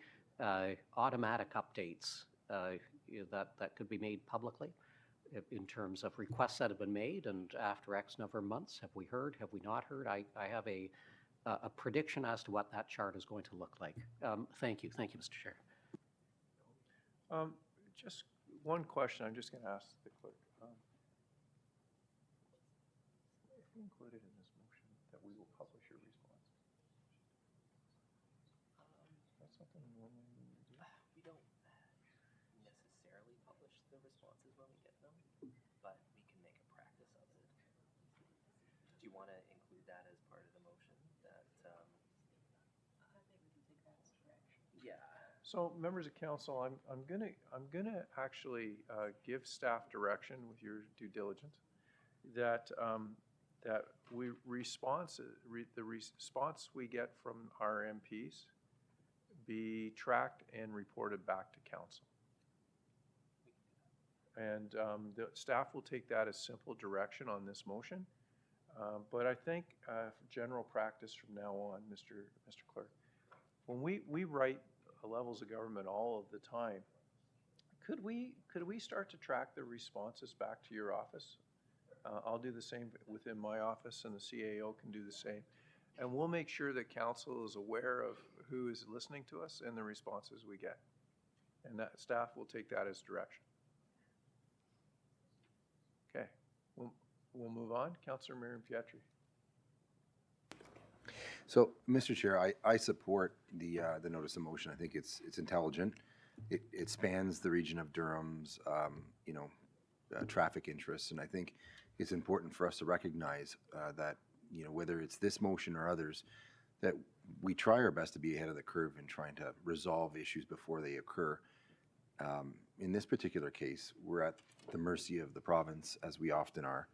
automatic updates that could be made publicly in terms of requests that have been made, and after X number of months, have we heard, have we not heard? I have a prediction as to what that chart is going to look like. Thank you, Mr. Chair. Just one question I'm just going to ask the clerk. If we included in this motion that we will publish your response, that's something we normally do. We don't necessarily publish the responses when we get them, but we can make a practice of it. Do you want to include that as part of the motion? That I think we can take that as direction. Yeah. So, members of council, I'm gonna actually give staff direction with your due diligence that that the response we get from our MPs be tracked and reported back to council. And the staff will take that as simple direction on this motion. But I think general practice from now on, Mr. Clerk, when we write levels of government all of the time, could we start to track the responses back to your office? I'll do the same within my office, and the CAO can do the same. And we'll make sure that council is aware of who is listening to us and the responses we get. And that staff will take that as direction. Okay, we'll move on. Councillor Miriam Pietri. So, Mr. Chair, I support the notice of motion. I think it's intelligent. It spans the region of Durham's, traffic interests, and I think it's important for us to recognize that, whether it's this motion or others, that we try our best to be ahead of the curve in trying to resolve issues before they occur. In this particular case, we're at the mercy of the province, as we often are.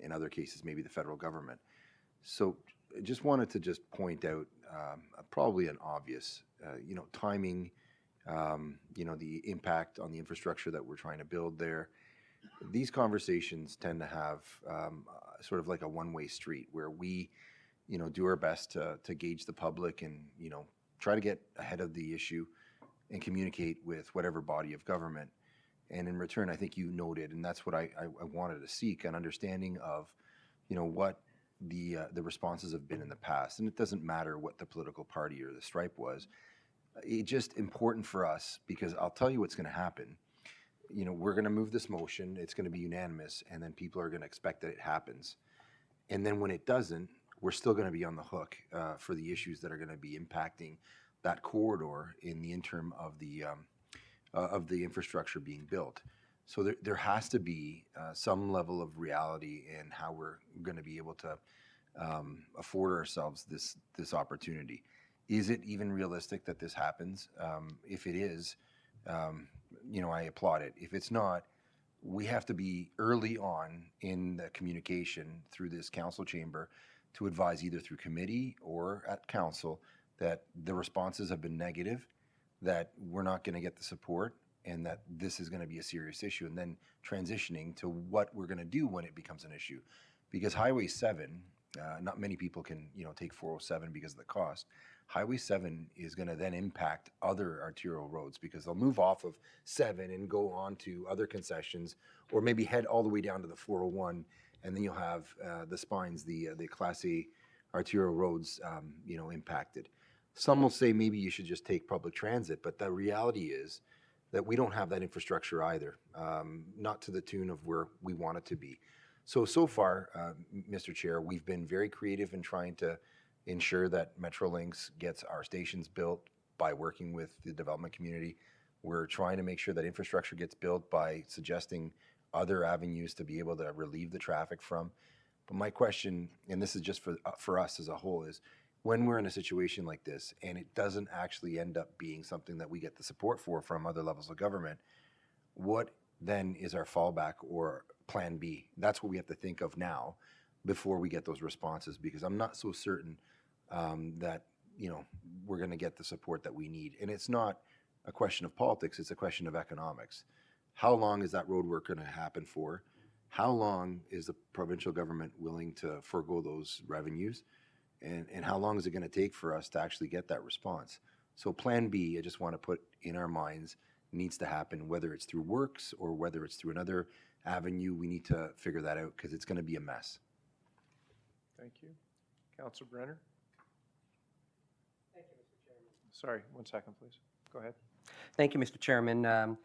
In other cases, maybe the federal government. So I just wanted to point out probably an obvious, timing, the impact on the infrastructure that we're trying to build there. These conversations tend to have sort of like a one-way street where we, do our best to gauge the public and, try to get ahead of the issue and communicate with whatever body of government. And in return, I think you noted, and that's what I wanted to seek, an understanding of, what the responses have been in the past. And it doesn't matter what the political party or the stripe was. It's just important for us, because I'll tell you what's going to happen. We're going to move this motion. It's going to be unanimous, and then people are going to expect that it happens. And then when it doesn't, we're still going to be on the hook for the issues that are going to be impacting that corridor in the interim of the infrastructure being built. So there has to be some level of reality in how we're going to be able to afford ourselves this opportunity. Is it even realistic that this happens? If it is, I applaud it. If it's not, we have to be early on in the communication through this council chamber to advise either through committee or at council that the responses have been negative, that we're not going to get the support, and that this is going to be a serious issue, and then transitioning to what we're going to do when it becomes an issue. Because Highway 7, not many people can, take 407 because of the cost. Highway 7 is going to then impact other arterial roads, because they'll move off of 7 and go on to other concessions, or maybe head all the way down to the 401, and then you'll have the spines, the Class A arterial roads, impacted. Some will say maybe you should just take public transit, but the reality is that we don't have that infrastructure either, not to the tune of where we want it to be. So far, Mr. Chair, we've been very creative in trying to ensure that Metrolinx gets our stations built by working with the development community. We're trying to make sure that infrastructure gets built by suggesting other avenues to be able to relieve the traffic from. But my question, and this is just for us as a whole, is when we're in a situation like this and it doesn't actually end up being something that we get the support for from other levels of government, what then is our fallback or plan B? That's what we have to think of now before we get those responses, because I'm not so certain that we're going to get the support that we need. And it's not a question of politics, it's a question of economics. How long is that road work going to happen for? How long is the provincial government willing to forego those revenues? And how long is it going to take for us to actually get that response? So plan B, I just want to put in our minds, needs to happen, whether it's through works or whether it's through another avenue. We need to figure that out, because it's going to be a mess. Thank you. Councillor Brenner? Thank you, Mr. Chairman. Sorry, 1 second, please. Go ahead. Thank you, Mr. Chairman.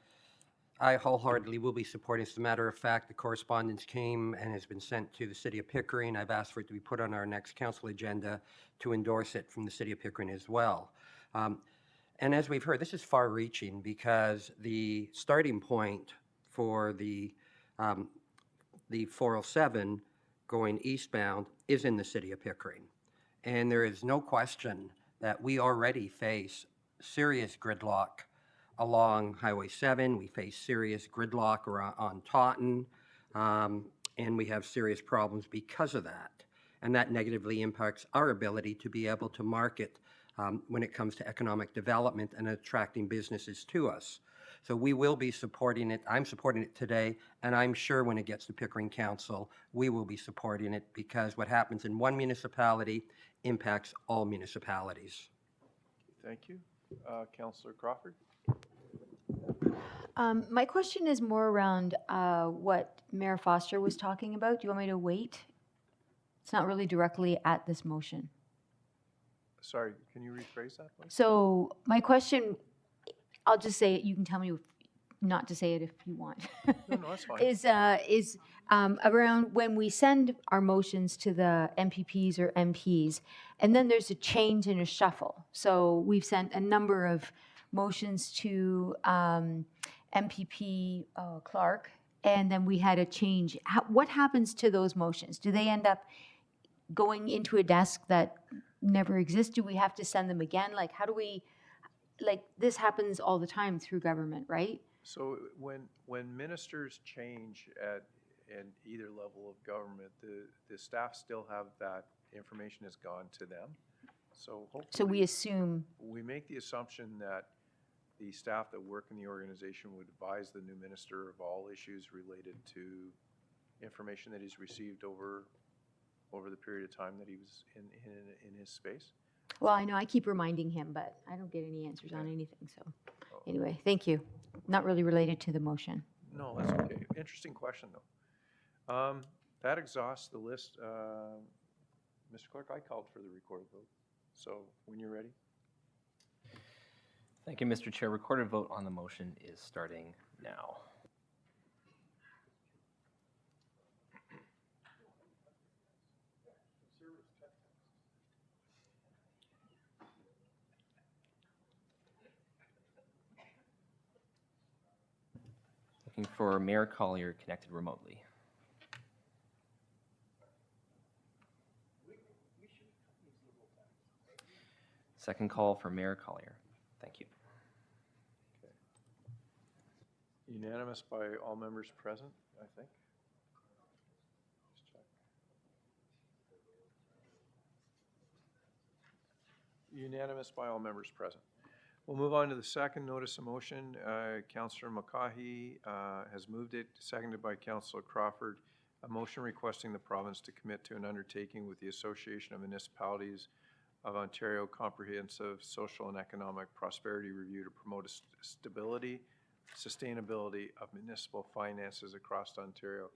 I wholeheartedly will be supporting. As a matter of fact, the correspondence came and has been sent to the City of Pickering. I've asked for it to be put on our next council agenda to endorse it from the City of Pickering as well. And as we've heard, this is far-reaching, because the starting point for the 407 going eastbound is in the City of Pickering. And there is no question that we already face serious gridlock along Highway 7. We face serious gridlock on Taunton. and we have serious problems because of that. And that negatively impacts our ability to be able to market when it comes to economic development and attracting businesses to us. So we will be supporting it. I'm supporting it today, and I'm sure when it gets to Pickering Council, we will be supporting it because what happens in one municipality impacts all municipalities. Thank you. Councillor Crawford? My question is more around what Mayor Foster was talking about. Do you want me to wait? It's not really directly at this motion. Sorry, can you rephrase that, please? So my question, I'll just say it, you can tell me not to say it if you want. No, that's fine. is around when we send our motions to the MPPs or MPs, and then there's a change and a shuffle. So we've sent a number of motions to MPP Clark, and then we had a change. What happens to those motions? Do they end up going into a desk that never exists? Do we have to send them again? Like, how do we, like, this happens all the time through government, right? So when ministers change at either level of government, the staff still have that information has gone to them. So hopefully. So we assume. We make the assumption that the staff that work in the organization would advise the new minister of all issues related to information that he's received over the period of time that he was in his space. Well, I know I keep reminding him, but I don't get any answers on anything. So anyway, thank you. Not really related to the motion. No, that's okay. Interesting question, though. That exhausts the list. Mr. Clerk, I called for the recorded vote. So when you're ready. Thank you, Mr. Chair. Recorded vote on the motion is starting now. Looking for Mayor Collier connected remotely. Second call for Mayor Collier. Thank you. Okay. Unanimous by all members present, I think. Just check. Unanimous by all members present. We'll move on to the second notice of motion. Councillor Mulcahy has moved it, seconded by Councillor Crawford. A motion requesting the province to commit to an undertaking with the Association of Municipalities of Ontario Comprehensive Social and Economic Prosperity Review to promote stability, sustainability of municipal finances across Ontario.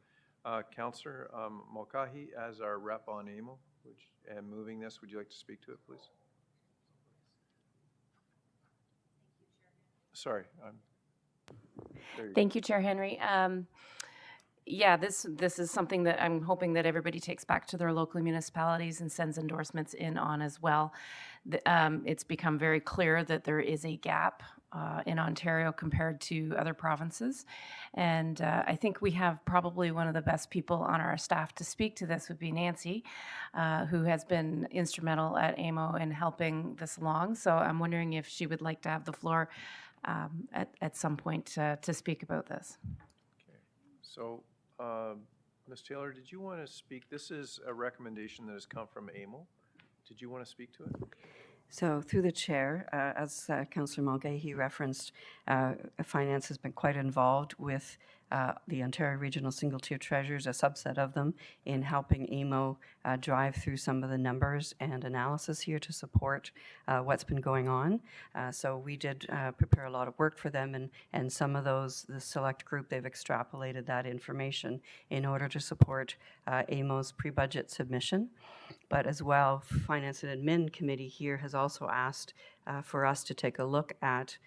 Councillor Mulcahy, as our rep on AMO, and moving this, would you like to speak to it, please? Sorry. Thank you, Chair Henry. Yeah, this is something that I'm hoping that everybody takes back to their local municipalities and sends endorsements in on as well. It's become very clear that there is a gap in Ontario compared to other provinces. And I think we have probably one of the best people on our staff to speak to this would be Nancy, who has been instrumental at AMO in helping this along. So I'm wondering if she would like to have the floor at some point to speak about this. Okay. So, Ms. Taylor, did you want to speak? This is a recommendation that has come from AMO. Did you want to speak to it? So through the chair, as Councillor Mulcahy referenced, finance has been quite involved with the Ontario Regional Single Tier Treasurers, a subset of them, in helping AMO drive through some of the numbers and analysis here to support what's been going on. So we did prepare a lot of work for them, and some of those, the select group, they've extrapolated that information in order to support AMO's pre-budget submission. But as well, Finance and Admin Committee here has also asked for us to take a look at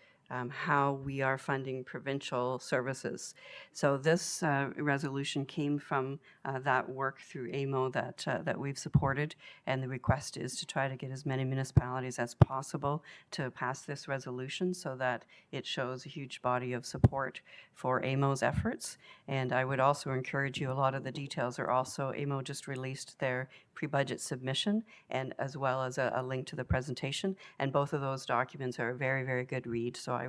how we are funding provincial services. So this resolution came from that work through AMO that we've supported, and the request is to try to get as many municipalities as possible to pass this resolution so that it shows a huge body of support for AMO's efforts. And I would also encourage you, a lot of the details are also, AMO just released their pre-budget submission, and as well as a link to the presentation. And both of those documents are a very, very good read. So I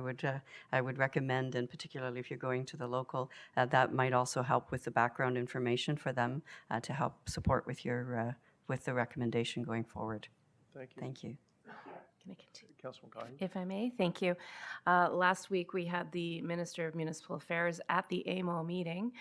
would recommend, and particularly if you're going to the local, that might also help with the background information for them to help support with your with the recommendation going forward. Thank you. Thank you. Can I continue? Councilman Kahi? If I may, thank you. Last week, we had the Minister of Municipal Affairs at the AMO meeting.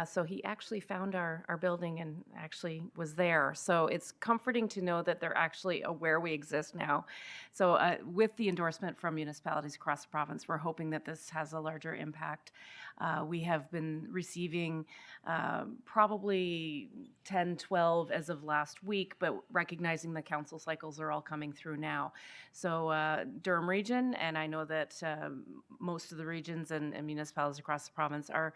So he actually found our building and actually was there. So it's comforting to know that they're actually aware we exist now. So with the endorsement from municipalities across the province, we're hoping that this has a larger impact. We have been receiving probably 10, 12 as of last week, but recognizing the council cycles are all coming through now. So Durham Region, and I know that most of the regions and municipalities across the province are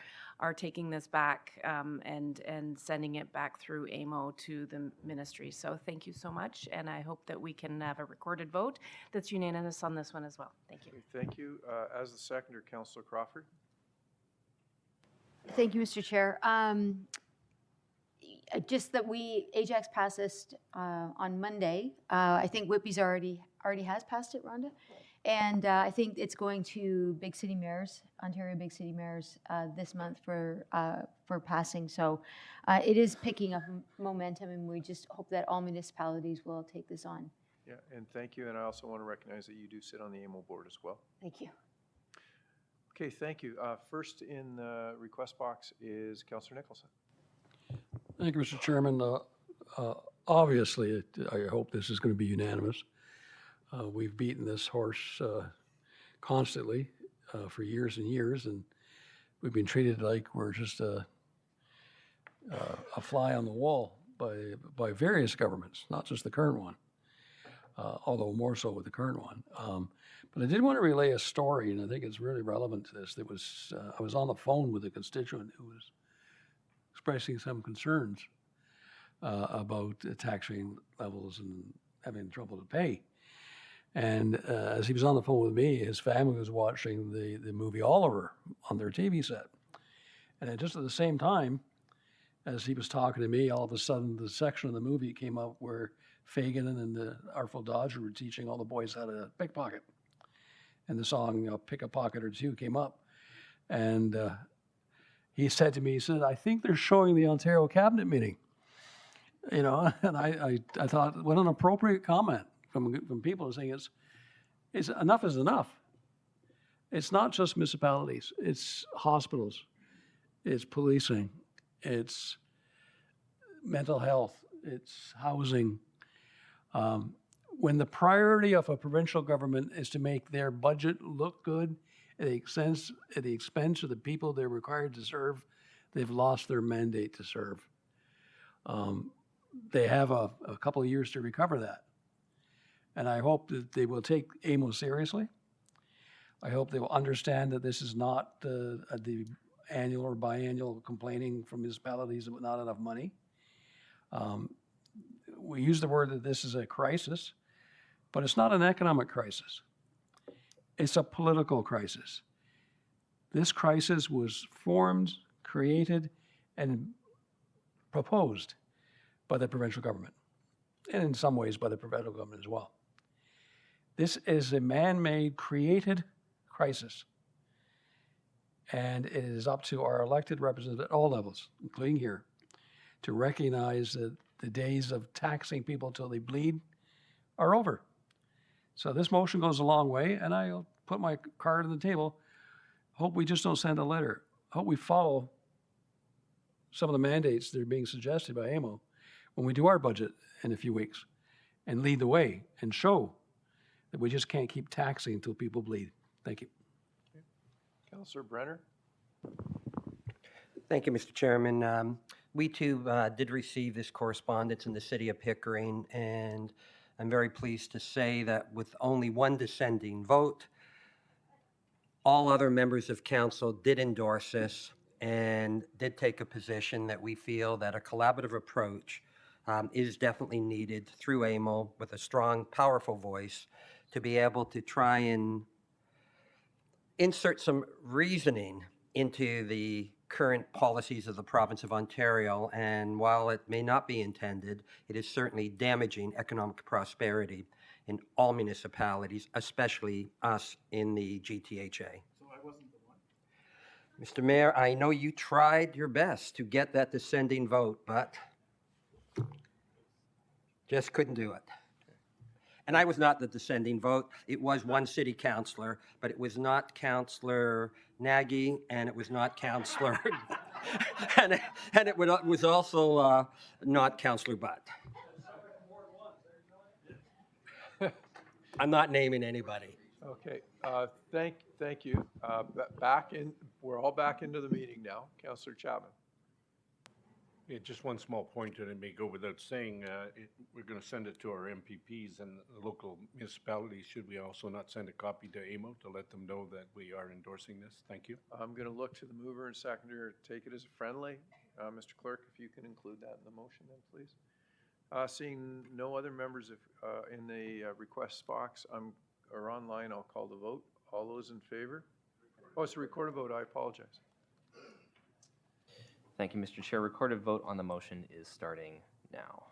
taking this back and sending it back through AMO to the ministry. So thank you so much, and I hope that we can have a recorded vote that's unanimous on this one as well. Thank you. Thank you. As the seconder, Councillor Crawford. Thank you, Mr. Chair. Just that Ajax passed this on Monday. I think Whitby's already has passed it, Rhonda. And I think it's going to Big City Mayors, Ontario Big City Mayors this month for passing. So it is picking up momentum, and we just hope that all municipalities will take this on. Yeah, and thank you. And I also want to recognize that you do sit on the AMO board as well. Thank you. Okay, thank you. First in the request box is Councillor Nicholson. Thank you, Mr. Chairman. Obviously, I hope this is going to be unanimous. We've beaten this horse constantly for years and years, and we've been treated like we're just a fly on the wall by various governments, not just the current one, although more so with the current one. But I did want to relay a story, and I think it's really relevant to this. I was on the phone with a constituent who was expressing some concerns about taxing levels and having trouble to pay. And as he was on the phone with me, his family was watching the movie Oliver on their TV set. And just at the same time, as he was talking to me, all of a sudden the section of the movie came up where Fagin and the Artful Dodger were teaching all the boys how to pickpocket. And the song Pick a Pocket or Two came up. And he said to me, he said, I think they're showing the Ontario Cabinet meeting. You know, and I thought, what an appropriate comment from people saying it's enough is enough. It's not just municipalities, it's hospitals, it's policing, it's mental health, it's housing. When the priority of a provincial government is to make their budget look good at the expense of the people they're required to serve, they've lost their mandate to serve. They have a couple of years to recover that. And I hope that they will take AMO seriously. I hope they will understand that this is not the annual or biannual complaining from municipalities about not enough money. We use the word that this is a crisis, but it's not an economic crisis. It's a political crisis. This crisis was formed, created, and proposed by the provincial government, and in some ways by the provincial government as well. This is a man-made, created crisis, and it is up to our elected representatives at all levels, including here, to recognize that the days of taxing people till they bleed are over. So this motion goes a long way, and I'll put my card on the table. Hope we just don't send a letter. Hope we follow some of the mandates that are being suggested by AMO when we do our budget in a few weeks, and lead the way and show that we just can't keep taxing until people bleed. Thank you. Councillor Brenner. Thank you, Mr. Chairman. We too did receive this correspondence in the city of Pickering, and I'm very pleased to say that with only one dissenting vote, all other members of council did endorse this and did take a position that we feel that a collaborative approach is definitely needed through AMO with a strong, powerful voice to be able to try and insert some reasoning into the current policies of the province of Ontario, and while it may not be intended, it is certainly damaging economic prosperity in all municipalities, especially us in the GTHA. So I wasn't the one. Mr. Mayor, I know you tried your best to get that dissenting vote, but just couldn't do it. And I was not the dissenting vote. It was one city councillor, but it was not Councillor Nagy, and it was not Councillor, and it was also not Councillor Butt. I'm not naming anybody. Okay, thank you. We're all back into the meeting now. Councillor Chapman. Yeah, just one small point, and it may go without saying, we're going to send it to our MPPs and the local municipalities. Should we also not send a copy to AMO to let them know that we are endorsing this? Thank you. I'm going to look to the mover and seconder, take it as a friendly. Mr. Clerk, if you can include that in the motion then, please. Seeing no other members in the request box or online, I'll call the vote. All those in favor? Oh, it's a recorded vote. I apologize. Thank you, Mr. Chair. Recorded vote on the motion is starting now.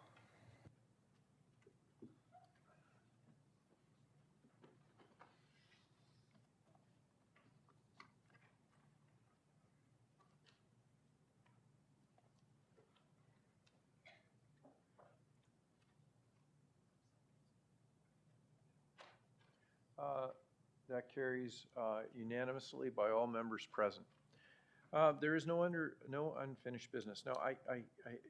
That carries unanimously by all members present. There is no unfinished business. Now,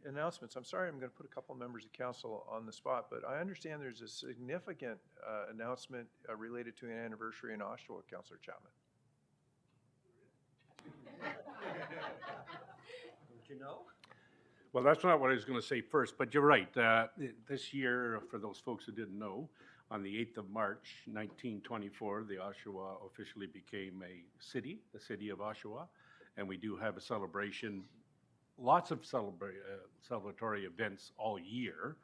announcements. I'm sorry, I'm going to put a couple members of council on the spot, but I understand there's a significant announcement related to an anniversary in Oshawa, Councillor Chapman. Don't you know? Well, that's not what I was going to say first, but you're right. This year, for those folks who didn't know, on the 8th of March, 1924, the Oshawa officially became a city, the city of Oshawa. And we do have a celebration, lots of celebratory events all year.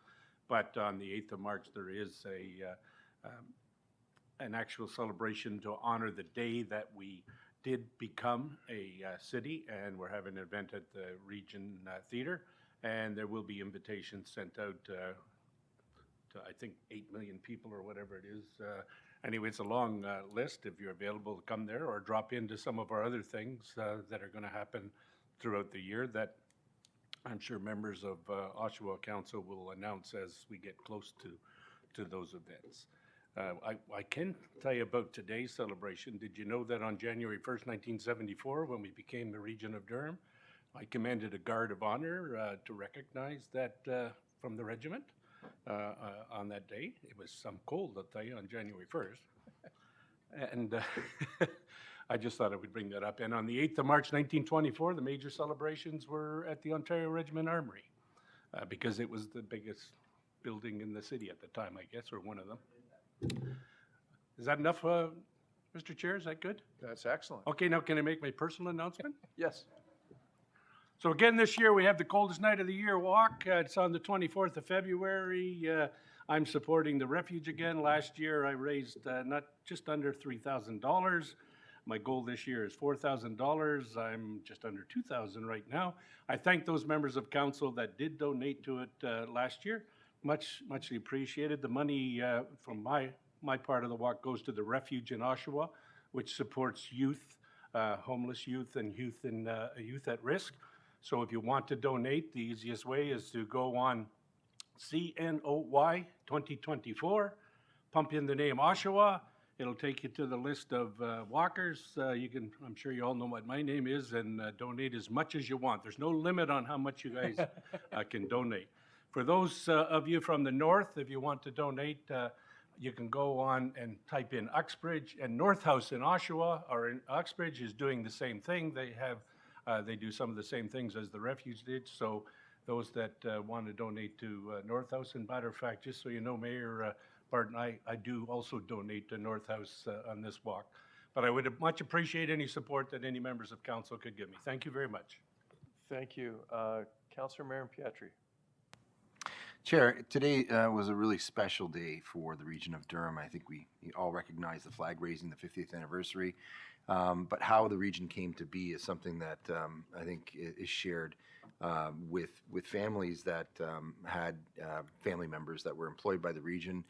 But on the 8th of March, there is an actual celebration to honor the day that we did become a city. And we're having an event at the Region Theatre. And there will be invitations sent out to, I think, 8 million people or whatever it is. Anyway, it's a long list. If you're available to come there or drop into some of our other things that are going to happen throughout the year that I'm sure members of Oshawa Council will announce as we get close to those events. I can tell you about today's celebration. Did you know that on January 1st, 1974, when we became the region of Durham, I commanded a guard of honor to recognize that from the regiment? On that day. It was some cold, I'll tell you, on January 1st. And I just thought I would bring that up. And on the 8th of March, 1924, the major celebrations were at the Ontario Regiment Armory because it was the biggest building in the city at the time, I guess, or one of them. Is that enough, Mr. Chair? Is that good? That's excellent. Okay, now can I make my personal announcement? Yes. So again, this year we have the Coldest Night of the Year walk. It's on the 24th of February. I'm supporting the Refuge again. Last year I raised not just under $3,000. My goal this year is $4,000. I'm just under $2,000 right now. I thank those members of council that did donate to it last year. Muchly appreciated. The money from my part of the walk goes to the Refuge in Oshawa, which supports youth, homeless youth, and youth at risk. So if you want to donate, the easiest way is to go on CNOY 2024, pump in the name Oshawa. It'll take you to the list of walkers. I'm sure you all know what my name is, and donate as much as you want. There's no limit on how much you guys can donate. For those of you from the north, if you want to donate, you can go on and type in Uxbridge, and North House in Oshawa or in Uxbridge is doing the same thing. They do some of the same things as the Refuge did. So those that want to donate to North House, and matter of fact, just so you know, Mayor Barton, I do also donate to North House on this walk. But I would much appreciate any support that any members of council could give me. Thank you very much. Thank you. Councillor Marion Pietri. Chair, today was a really special day for the region of Durham. I think we all recognize the flag raising, the 50th anniversary. But how the region came to be is something that I think is shared with families that had family members that were employed by the region.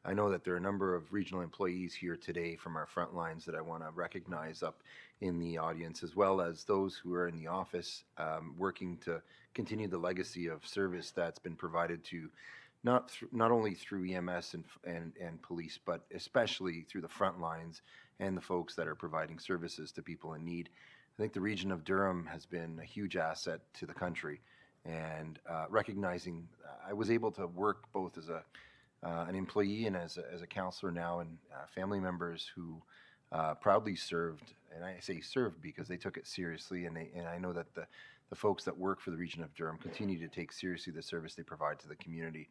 I know that there are a number of regional employees here today from our front lines that I want to recognize up in the audience, as well as those who are in the office working to continue the legacy of service that's been provided to not only through EMS and police, but especially through the front lines and the folks that are providing services to people in need. I think the region of Durham has been a huge asset to the country, and recognizing I was able to work both as an employee and as a counselor now, and family members who proudly served, and I say served because they took it seriously, and I know that the folks that work for the region of Durham continue to take seriously the service they provide to the community.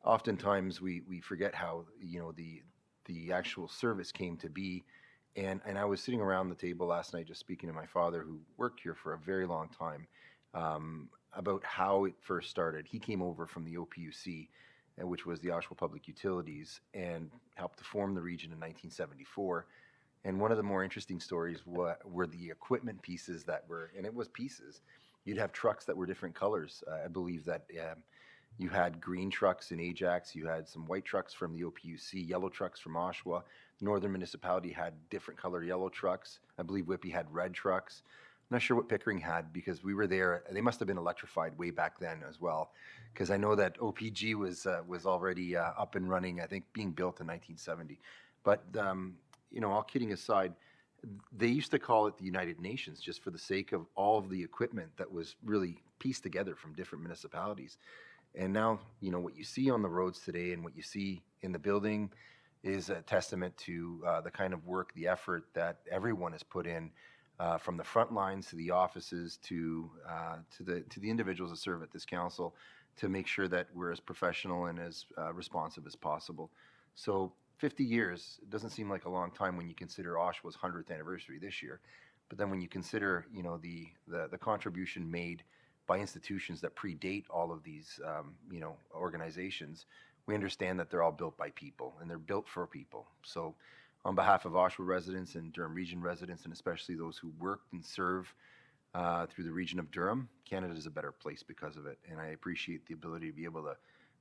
Oftentimes we forget how the actual service came to be, and I was sitting around the table last night just speaking to my father, who worked here for a very long time, about how it first started. He came over from the OPUC, which was the Oshawa Public Utilities, and helped to form the region in 1974. And one of the more interesting stories were the equipment pieces that were, and it was pieces. You'd have trucks that were different colors. I believe that you had green trucks in Ajax, you had some white trucks from the OPUC, yellow trucks from Oshawa. Northern Municipality had different colored yellow trucks. I believe Whippy had red trucks. I'm not sure what Pickering had because we were there. They must have been electrified way back then as well, because I know that OPG was already up and running, I think being built in 1970. But all kidding aside, they used to call it the United Nations just for the sake of all of the equipment that was really pieced together from different municipalities. And now, what you see on the roads today and what you see in the building is a testament to the kind of work, the effort that everyone has put in, from the front lines to the offices to the individuals that serve at this council, to make sure that we're as professional and as responsive as possible. So 50 years, it doesn't seem like a long time when you consider Oshawa's 100th anniversary this year. But then when you consider, the contribution made by institutions that predate all of these, organizations, we understand that they're all built by people and they're built for people. So on behalf of Oshawa residents and Durham Region residents, and especially those who work and serve through the region of Durham, Canada is a better place because of it. And I appreciate the ability to be able to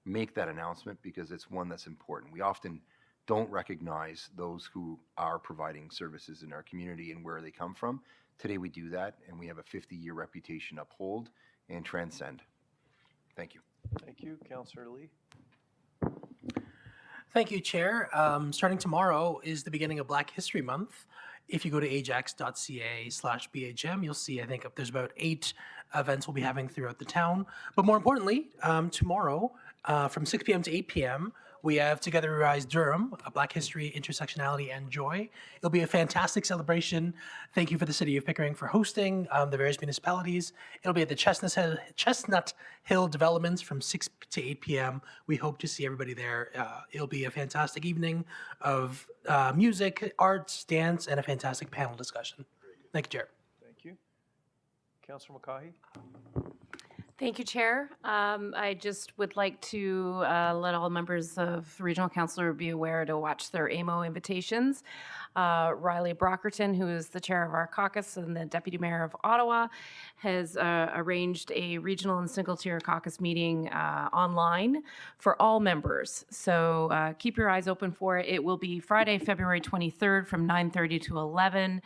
make that announcement because it's one that's important. We often don't recognize those who are providing services in our community and where they come from. Today we do that, and we have a 50-year reputation to uphold and transcend. Thank you. Thank you. Councillor Lee. Thank you, Chair. Starting tomorrow is the beginning of Black History Month. If you go to ajax.ca/BHM, you'll see, I think there's about 8 events we'll be having throughout the town. But more importantly, tomorrow from 6 p.m. to 8 p.m., we have Together We Rise Durham, Black History, Intersectionality, and Joy. It'll be a fantastic celebration. Thank you for the City of Pickering for hosting the various municipalities. It'll be at the Chestnut Hill Developments from 6 to 8 p.m. We hope to see everybody there. It'll be a fantastic evening of music, arts, dance, and a fantastic panel discussion. Thank you, Chair. Thank you. Councillor Mulcahy. Thank you, Chair. I just would like to let all members of Regional Council be aware to watch their AMO invitations. Riley Brockerton, who is the chair of our caucus and the Deputy Mayor of Ottawa, has arranged a regional and single-tier caucus meeting online for all members. So keep your eyes open for it. It will be Friday, February 23rd from 9:30 to 11.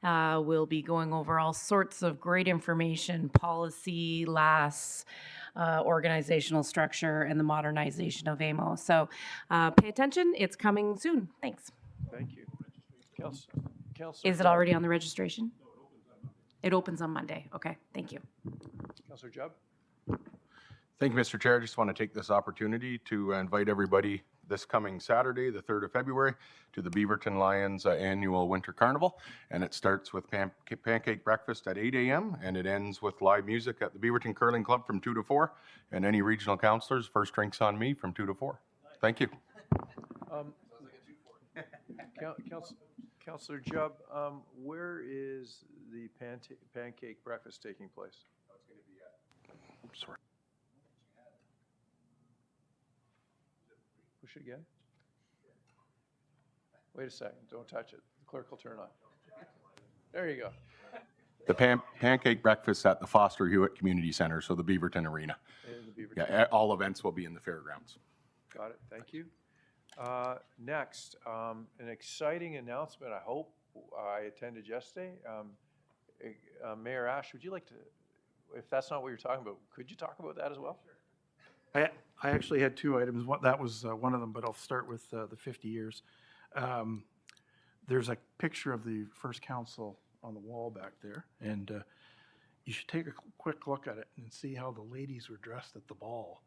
We'll be going over all sorts of great information, policy, LAS, organizational structure, and the modernization of AMO. So pay attention. It's coming soon. Thanks. Thank you. Is it already on the registration? It opens on Monday. Okay. Thank you. Councillor Jubb. Thank you, Mr. Chair. I just want to take this opportunity to invite everybody this coming Saturday, the 3rd of February, to the Beaverton Lions annual Winter Carnival. And it starts with pancake breakfast at 8 a.m. and it ends with live music at the Beaverton Curling Club from 2 to 4. And any regional councillors, first drinks on me from 2 to 4. Thank you. Councillor Jubb, where is the pancake breakfast taking place? Sorry. Push it again. Wait a second, don't touch it. The clerk will turn on. There you go. The pancake breakfast at the Foster Hewitt Community Center, so the Beaverton Arena. In the Beaverton. Yeah, all events will be in the fairgrounds. Got it, thank you. Next, an exciting announcement, I hope. I attended yesterday. Mayor Ash, would you like to, if that's not what you're talking about, could you talk about that as well? I actually had two items. That was one of them, but I'll start with the 50 years. There's a picture of the first council on the wall back there, and you should take a quick look at it and see how the ladies were dressed at the ball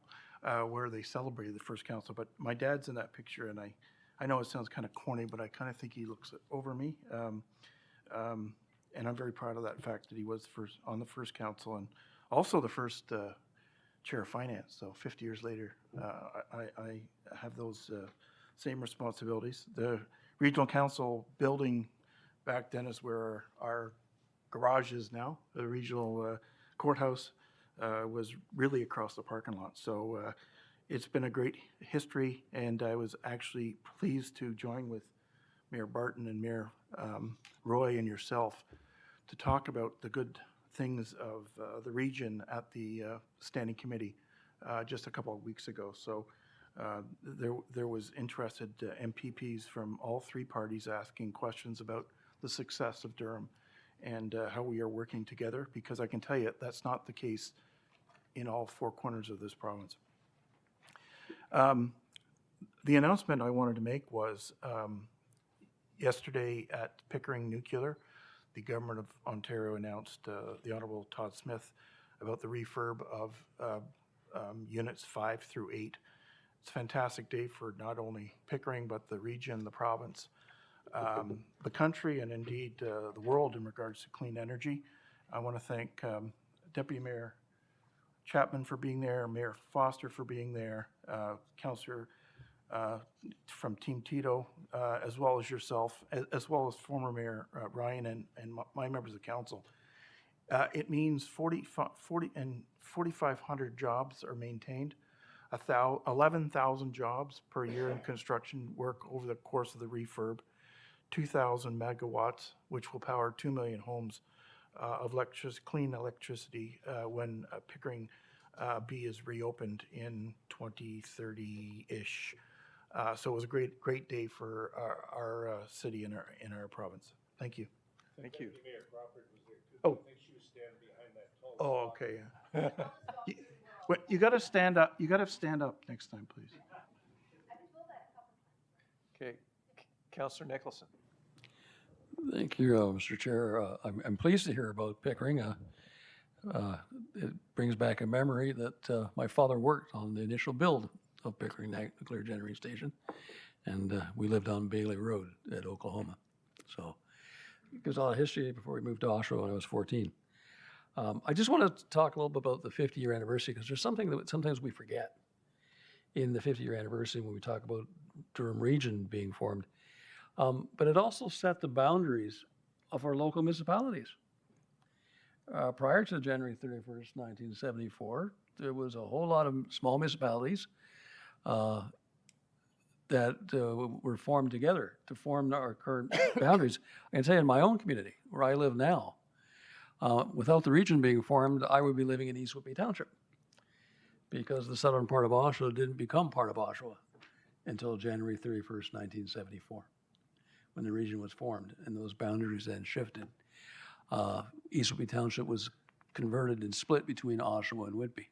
where they celebrated the first council. But my dad's in that picture, and I know it sounds kind of corny, but I kind of think he looks over me. And I'm very proud of that fact that he was on the first council and also the first chair of finance. So 50 years later, I have those same responsibilities. The regional council building back then is where our garage is now. The regional courthouse was really across the parking lot. So it's been a great history, and I was actually pleased to join with Mayor Barton and Mayor Roy and yourself to talk about the good things of the region at the standing committee just a couple of weeks ago. So there was interested MPPs from all three parties asking questions about the success of Durham and how we are working together, because I can tell you that's not the case in all four corners of this province. The announcement I wanted to make was yesterday at Pickering Nuclear, the Government of Ontario announced, the Honourable Todd Smith, about the refurb of units 5 through 8. It's a fantastic day for not only Pickering, but the region, the province, the country, and indeed the world in regards to clean energy. I want to thank Deputy Mayor Chapman for being there, Mayor Foster for being there, Councillor from Team Tito, as well as yourself, as well as former Mayor Ryan and my members of council. It means 4,500 jobs are maintained, 11,000 jobs per year in construction work over the course of the refurb, 2,000 megawatts, which will power 2 million homes of clean electricity when Pickering B is reopened in 2030-ish. So it was a great day for our city and our province. Thank you. Thank you. Mayor Crawford was there too. Oh. I think she was standing behind that tall. Oh, okay. You got to stand up. You got to stand up next time, please. Okay, Councillor Nicholson. Thank you, Mr. Chair. I'm pleased to hear about Pickering. It brings back a memory that my father worked on the initial build of Pickering Nuclear Generating Station, and we lived on Bailey Road at Oklahoma. So it gives a lot of history before we moved to Oshawa when I was 14. I just want to talk a little bit about the 50-year anniversary, because there's something that sometimes we forget in the 50-year anniversary when we talk about Durham Region being formed. But it also set the boundaries of our local municipalities. Prior to January 31st, 1974, there was a whole lot of small municipalities that were formed together to form our current boundaries. I can say in my own community, where I live now, without the region being formed, I would be living in East Whitby Township, because the southern part of Oshawa didn't become part of Oshawa until January 31st, 1974, when the region was formed, and those boundaries then shifted. East Whitby Township was converted and split between Oshawa and Whitby.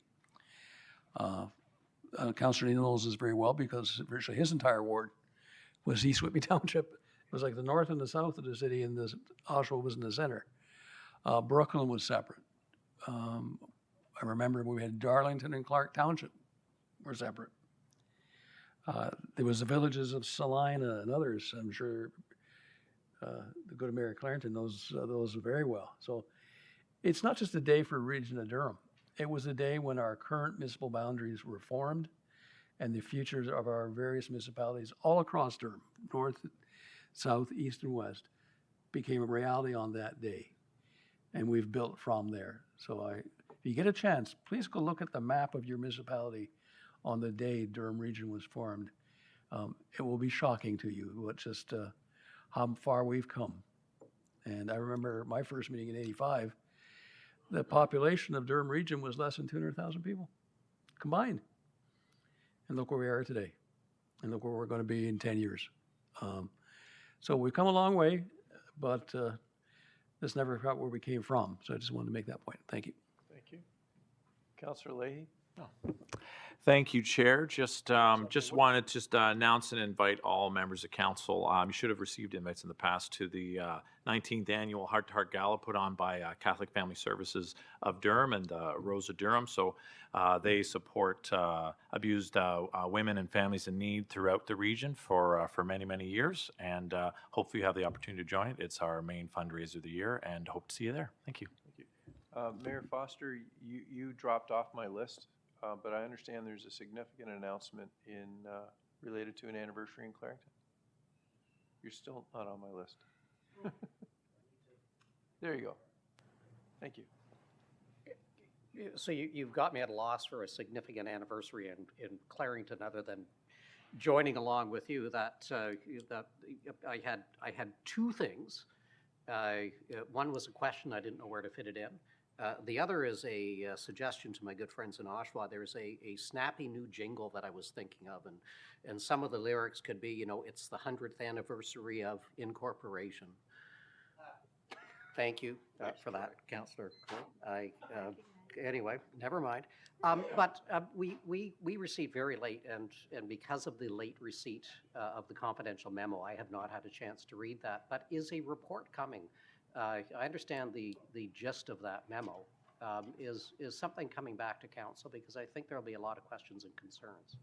Councillor Neal knows this very well, because virtually his entire ward was East Whitby Township. It was like the north and the south of the city, and Oshawa was in the center. Brooklyn was separate. I remember when we had Darlington and Clark Township were separate. There was the villages of Salina and others. I'm sure the good Mayor Clarendon knows those very well. So it's not just a day for Region of Durham. It was a day when our current municipal boundaries were formed, and the futures of our various municipalities all across Durham, north, south, east, and west, became a reality on that day. And we've built from there. So if you get a chance, please go look at the map of your municipality on the day Durham Region was formed. it will be shocking to you what just how far we've come. And I remember my first meeting in '85, the population of Durham Region was less than 200,000 people combined. And look where we are today. And look where we're going to be in 10 years. So we've come a long way, but this never got where we came from. So I just wanted to make that point. Thank you. Thank you. Councillor Leahy? Thank you, Chair. Just wanted to announce and invite all members of council. You should have received invites in the past to the 19th annual Heart to Heart Gala put on by Catholic Family Services of Durham and Rosa Durham. So they support abused women and families in need throughout the region for many, many years. And hopefully you have the opportunity to join it. It's our main fundraiser of the year, and hope to see you there. Thank you. Thank you. Mayor Foster, you dropped off my list. But I understand there's a significant announcement related to an anniversary in Clarington. You're still not on my list. There you go. Thank you. So you've got me at a loss for a significant anniversary in Clarington, other than joining along with you. That I had two things. One was a question, I didn't know where to fit it in. The other is a suggestion to my good friends in Oshawa. There's a snappy new jingle that I was thinking of, and some of the lyrics could be, you know, it's the 100th anniversary of incorporation. Thank you for that, Councillor. Anyway, never mind. But we received very late, and because of the late receipt of the confidential memo, I have not had a chance to read that. But is a report coming? I understand the gist of that memo. Is something coming back to council? Because I think there will be a lot of questions and concerns.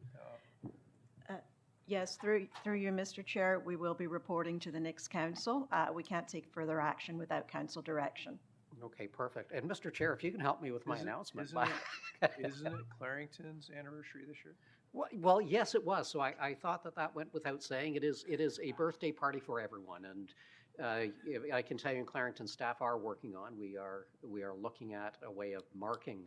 Yes, through you, Mr. Chair, we will be reporting to the next council. We can't take further action without council direction. Okay, perfect. And Mr. Chair, if you can help me with my announcement. Isn't it Clarington's anniversary this year? Well, yes, it was. So I thought that went without saying. It is a birthday party for everyone, and I can tell you, Clarington staff are working on. We are looking at a way of marking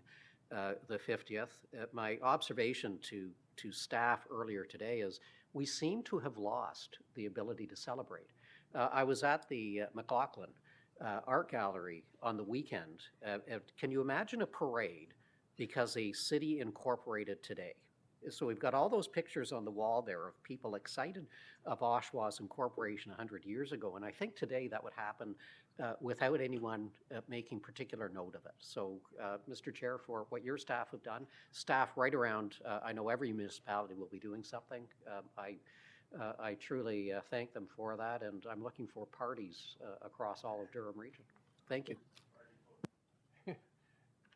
the 50th. My observation to staff earlier today is we seem to have lost the ability to celebrate. I was at the McLaughlin Art Gallery on the weekend. Can you imagine a parade because a city incorporated today? So we've got all those pictures on the wall there of people excited of Oshawa's incorporation 100 years ago. And I think today that would happen without anyone making particular note of it. So, Mr. Chair, for what your staff have done, staff right around, I know every municipality will be doing something. I truly thank them for that, and I'm looking for parties across all of Durham Region. Thank you.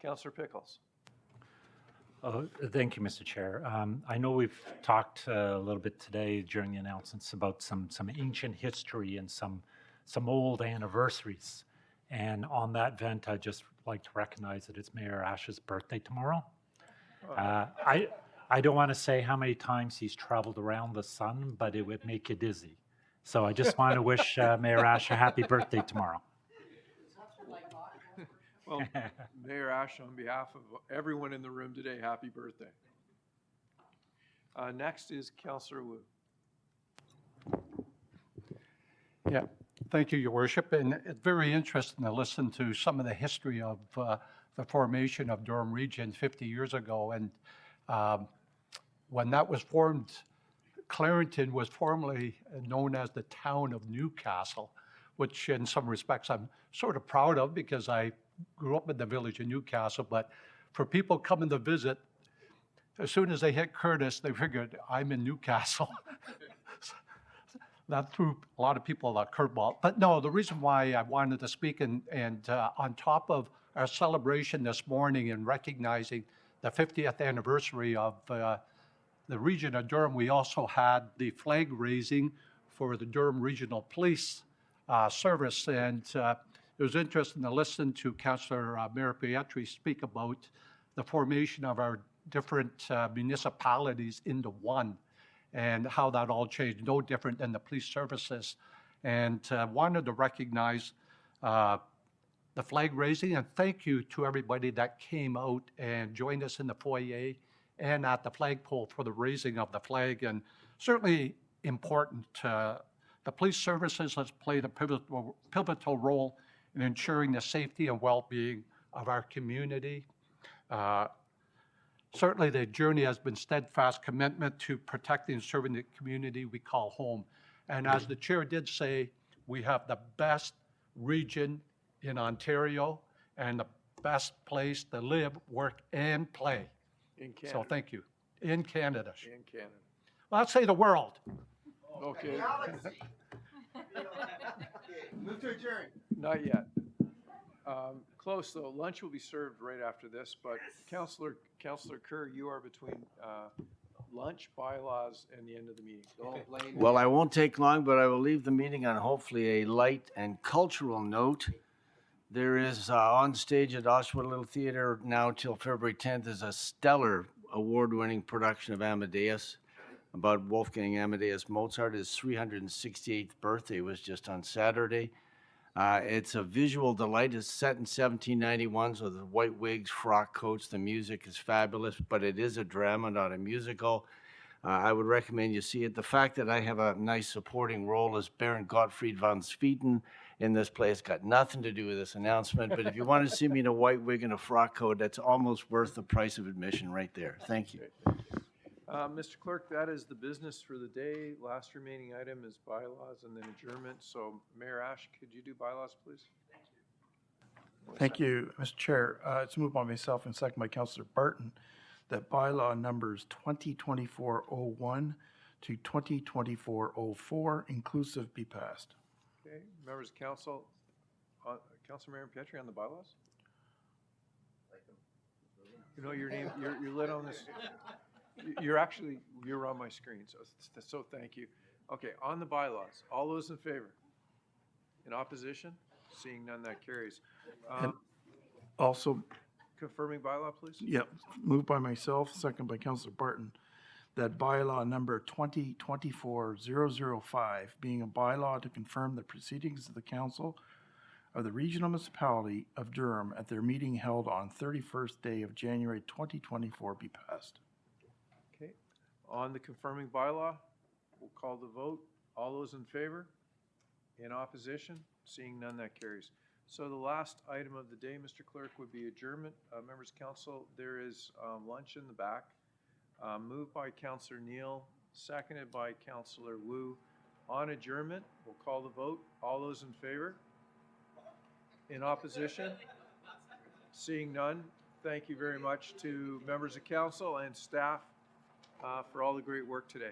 Councillor Pickles. Thank you, Mr. Chair. I know we've talked a little bit today during the announcements about some ancient history and some old anniversaries. And on that vent, I'd just like to recognize that it's Mayor Ashe's birthday tomorrow. I don't want to say how many times he's traveled around the sun, but it would make you dizzy. So I just want to wish Mayor Ashe a happy birthday tomorrow. Well, Mayor Ashe, on behalf of everyone in the room today, happy birthday. Next is Councillor Wu. Yeah, thank you, Your Worship. And it's very interesting to listen to some of the history of the formation of Durham Region 50 years ago. And when that was formed, Clarington was formerly known as the town of Newcastle, which in some respects I'm sort of proud of because I grew up in the village of Newcastle. But for people coming to visit, as soon as they hit Curtis, they figured, I'm in Newcastle. That threw a lot of people a curveball. But no, the reason why I wanted to speak and on top of our celebration this morning and recognizing the 50th anniversary of the region of Durham, we also had the flag raising for the Durham Regional Police Service. And it was interesting to listen to Councillor Mayor Pietri speak about the formation of our different municipalities into one and how that all changed, no different than the police services. And wanted to recognize the flag raising and thank you to everybody that came out and joined us in the foyer and at the flagpole for the raising of the flag. And certainly important. The police services has played a pivotal role in ensuring the safety and well-being of our community. Certainly, the journey has been steadfast commitment to protecting and serving the community we call home. And as the chair did say, we have the best region in Ontario and the best place to live, work, and play. In So Canada. thank you. In Canada. In Canada. Well, I'd say the world. Okay. Move to adjourn. Not yet. Close, though. Lunch will be served right after this, but Councillor Kerr, you are between lunch, bylaws, and the end of the meeting. Well, I won't take long, but I will leave the meeting on hopefully a light and cultural note. There is on stage at Oshawa Little Theatre now till February 10th is a stellar award-winning production of Amadeus about Wolfgang Amadeus Mozart. His 368th birthday was just on Saturday. It's a visual delight. It's set in 1791, so the white wigs, frock coats, the music is fabulous, but it is a drama, not a musical. I would recommend you see it. The fact that I have a nice supporting role as Baron Gottfried von Swieten in this play has got nothing to do with this announcement, but if you want to see me in a white wig and a frock coat, that's almost worth the price of admission right there. Thank you. Mr. Clerk, that is the business for the day. Last remaining item is bylaws and then adjournment. So Mayor Ash, could you do bylaws, please? Thank you, Mr. Chair. It's moved by myself and second by Councillor Barton that bylaw numbers 2024-01 to 2024-04 inclusive be passed. Okay, members of council, Councilor Mayor Pietri on the bylaws? You know your name, you're lit on this. You're on my screen, so thank you. Okay, on the bylaws, all those in favor? In opposition? Seeing none, that carries. And also, Confirming bylaw, please? yeah, moved by myself, second by Councillor Barton, that bylaw number 2024-005, being a bylaw to confirm the proceedings of the Council of the Regional Municipality of Durham at their meeting held on 31st day of January 2024 be passed. Okay, on the confirming bylaw, we'll call the vote. All those in favor? In opposition? Seeing none, that carries. So the last item of the day, Mr. Clerk, would be adjournment. Members of council, there is lunch in the back. Moved by Councillor Neal, seconded by Councillor Wu. On adjournment, we'll call the vote. All those in favor? In opposition? Seeing none, thank you very much to members of council and staff for all the great work today.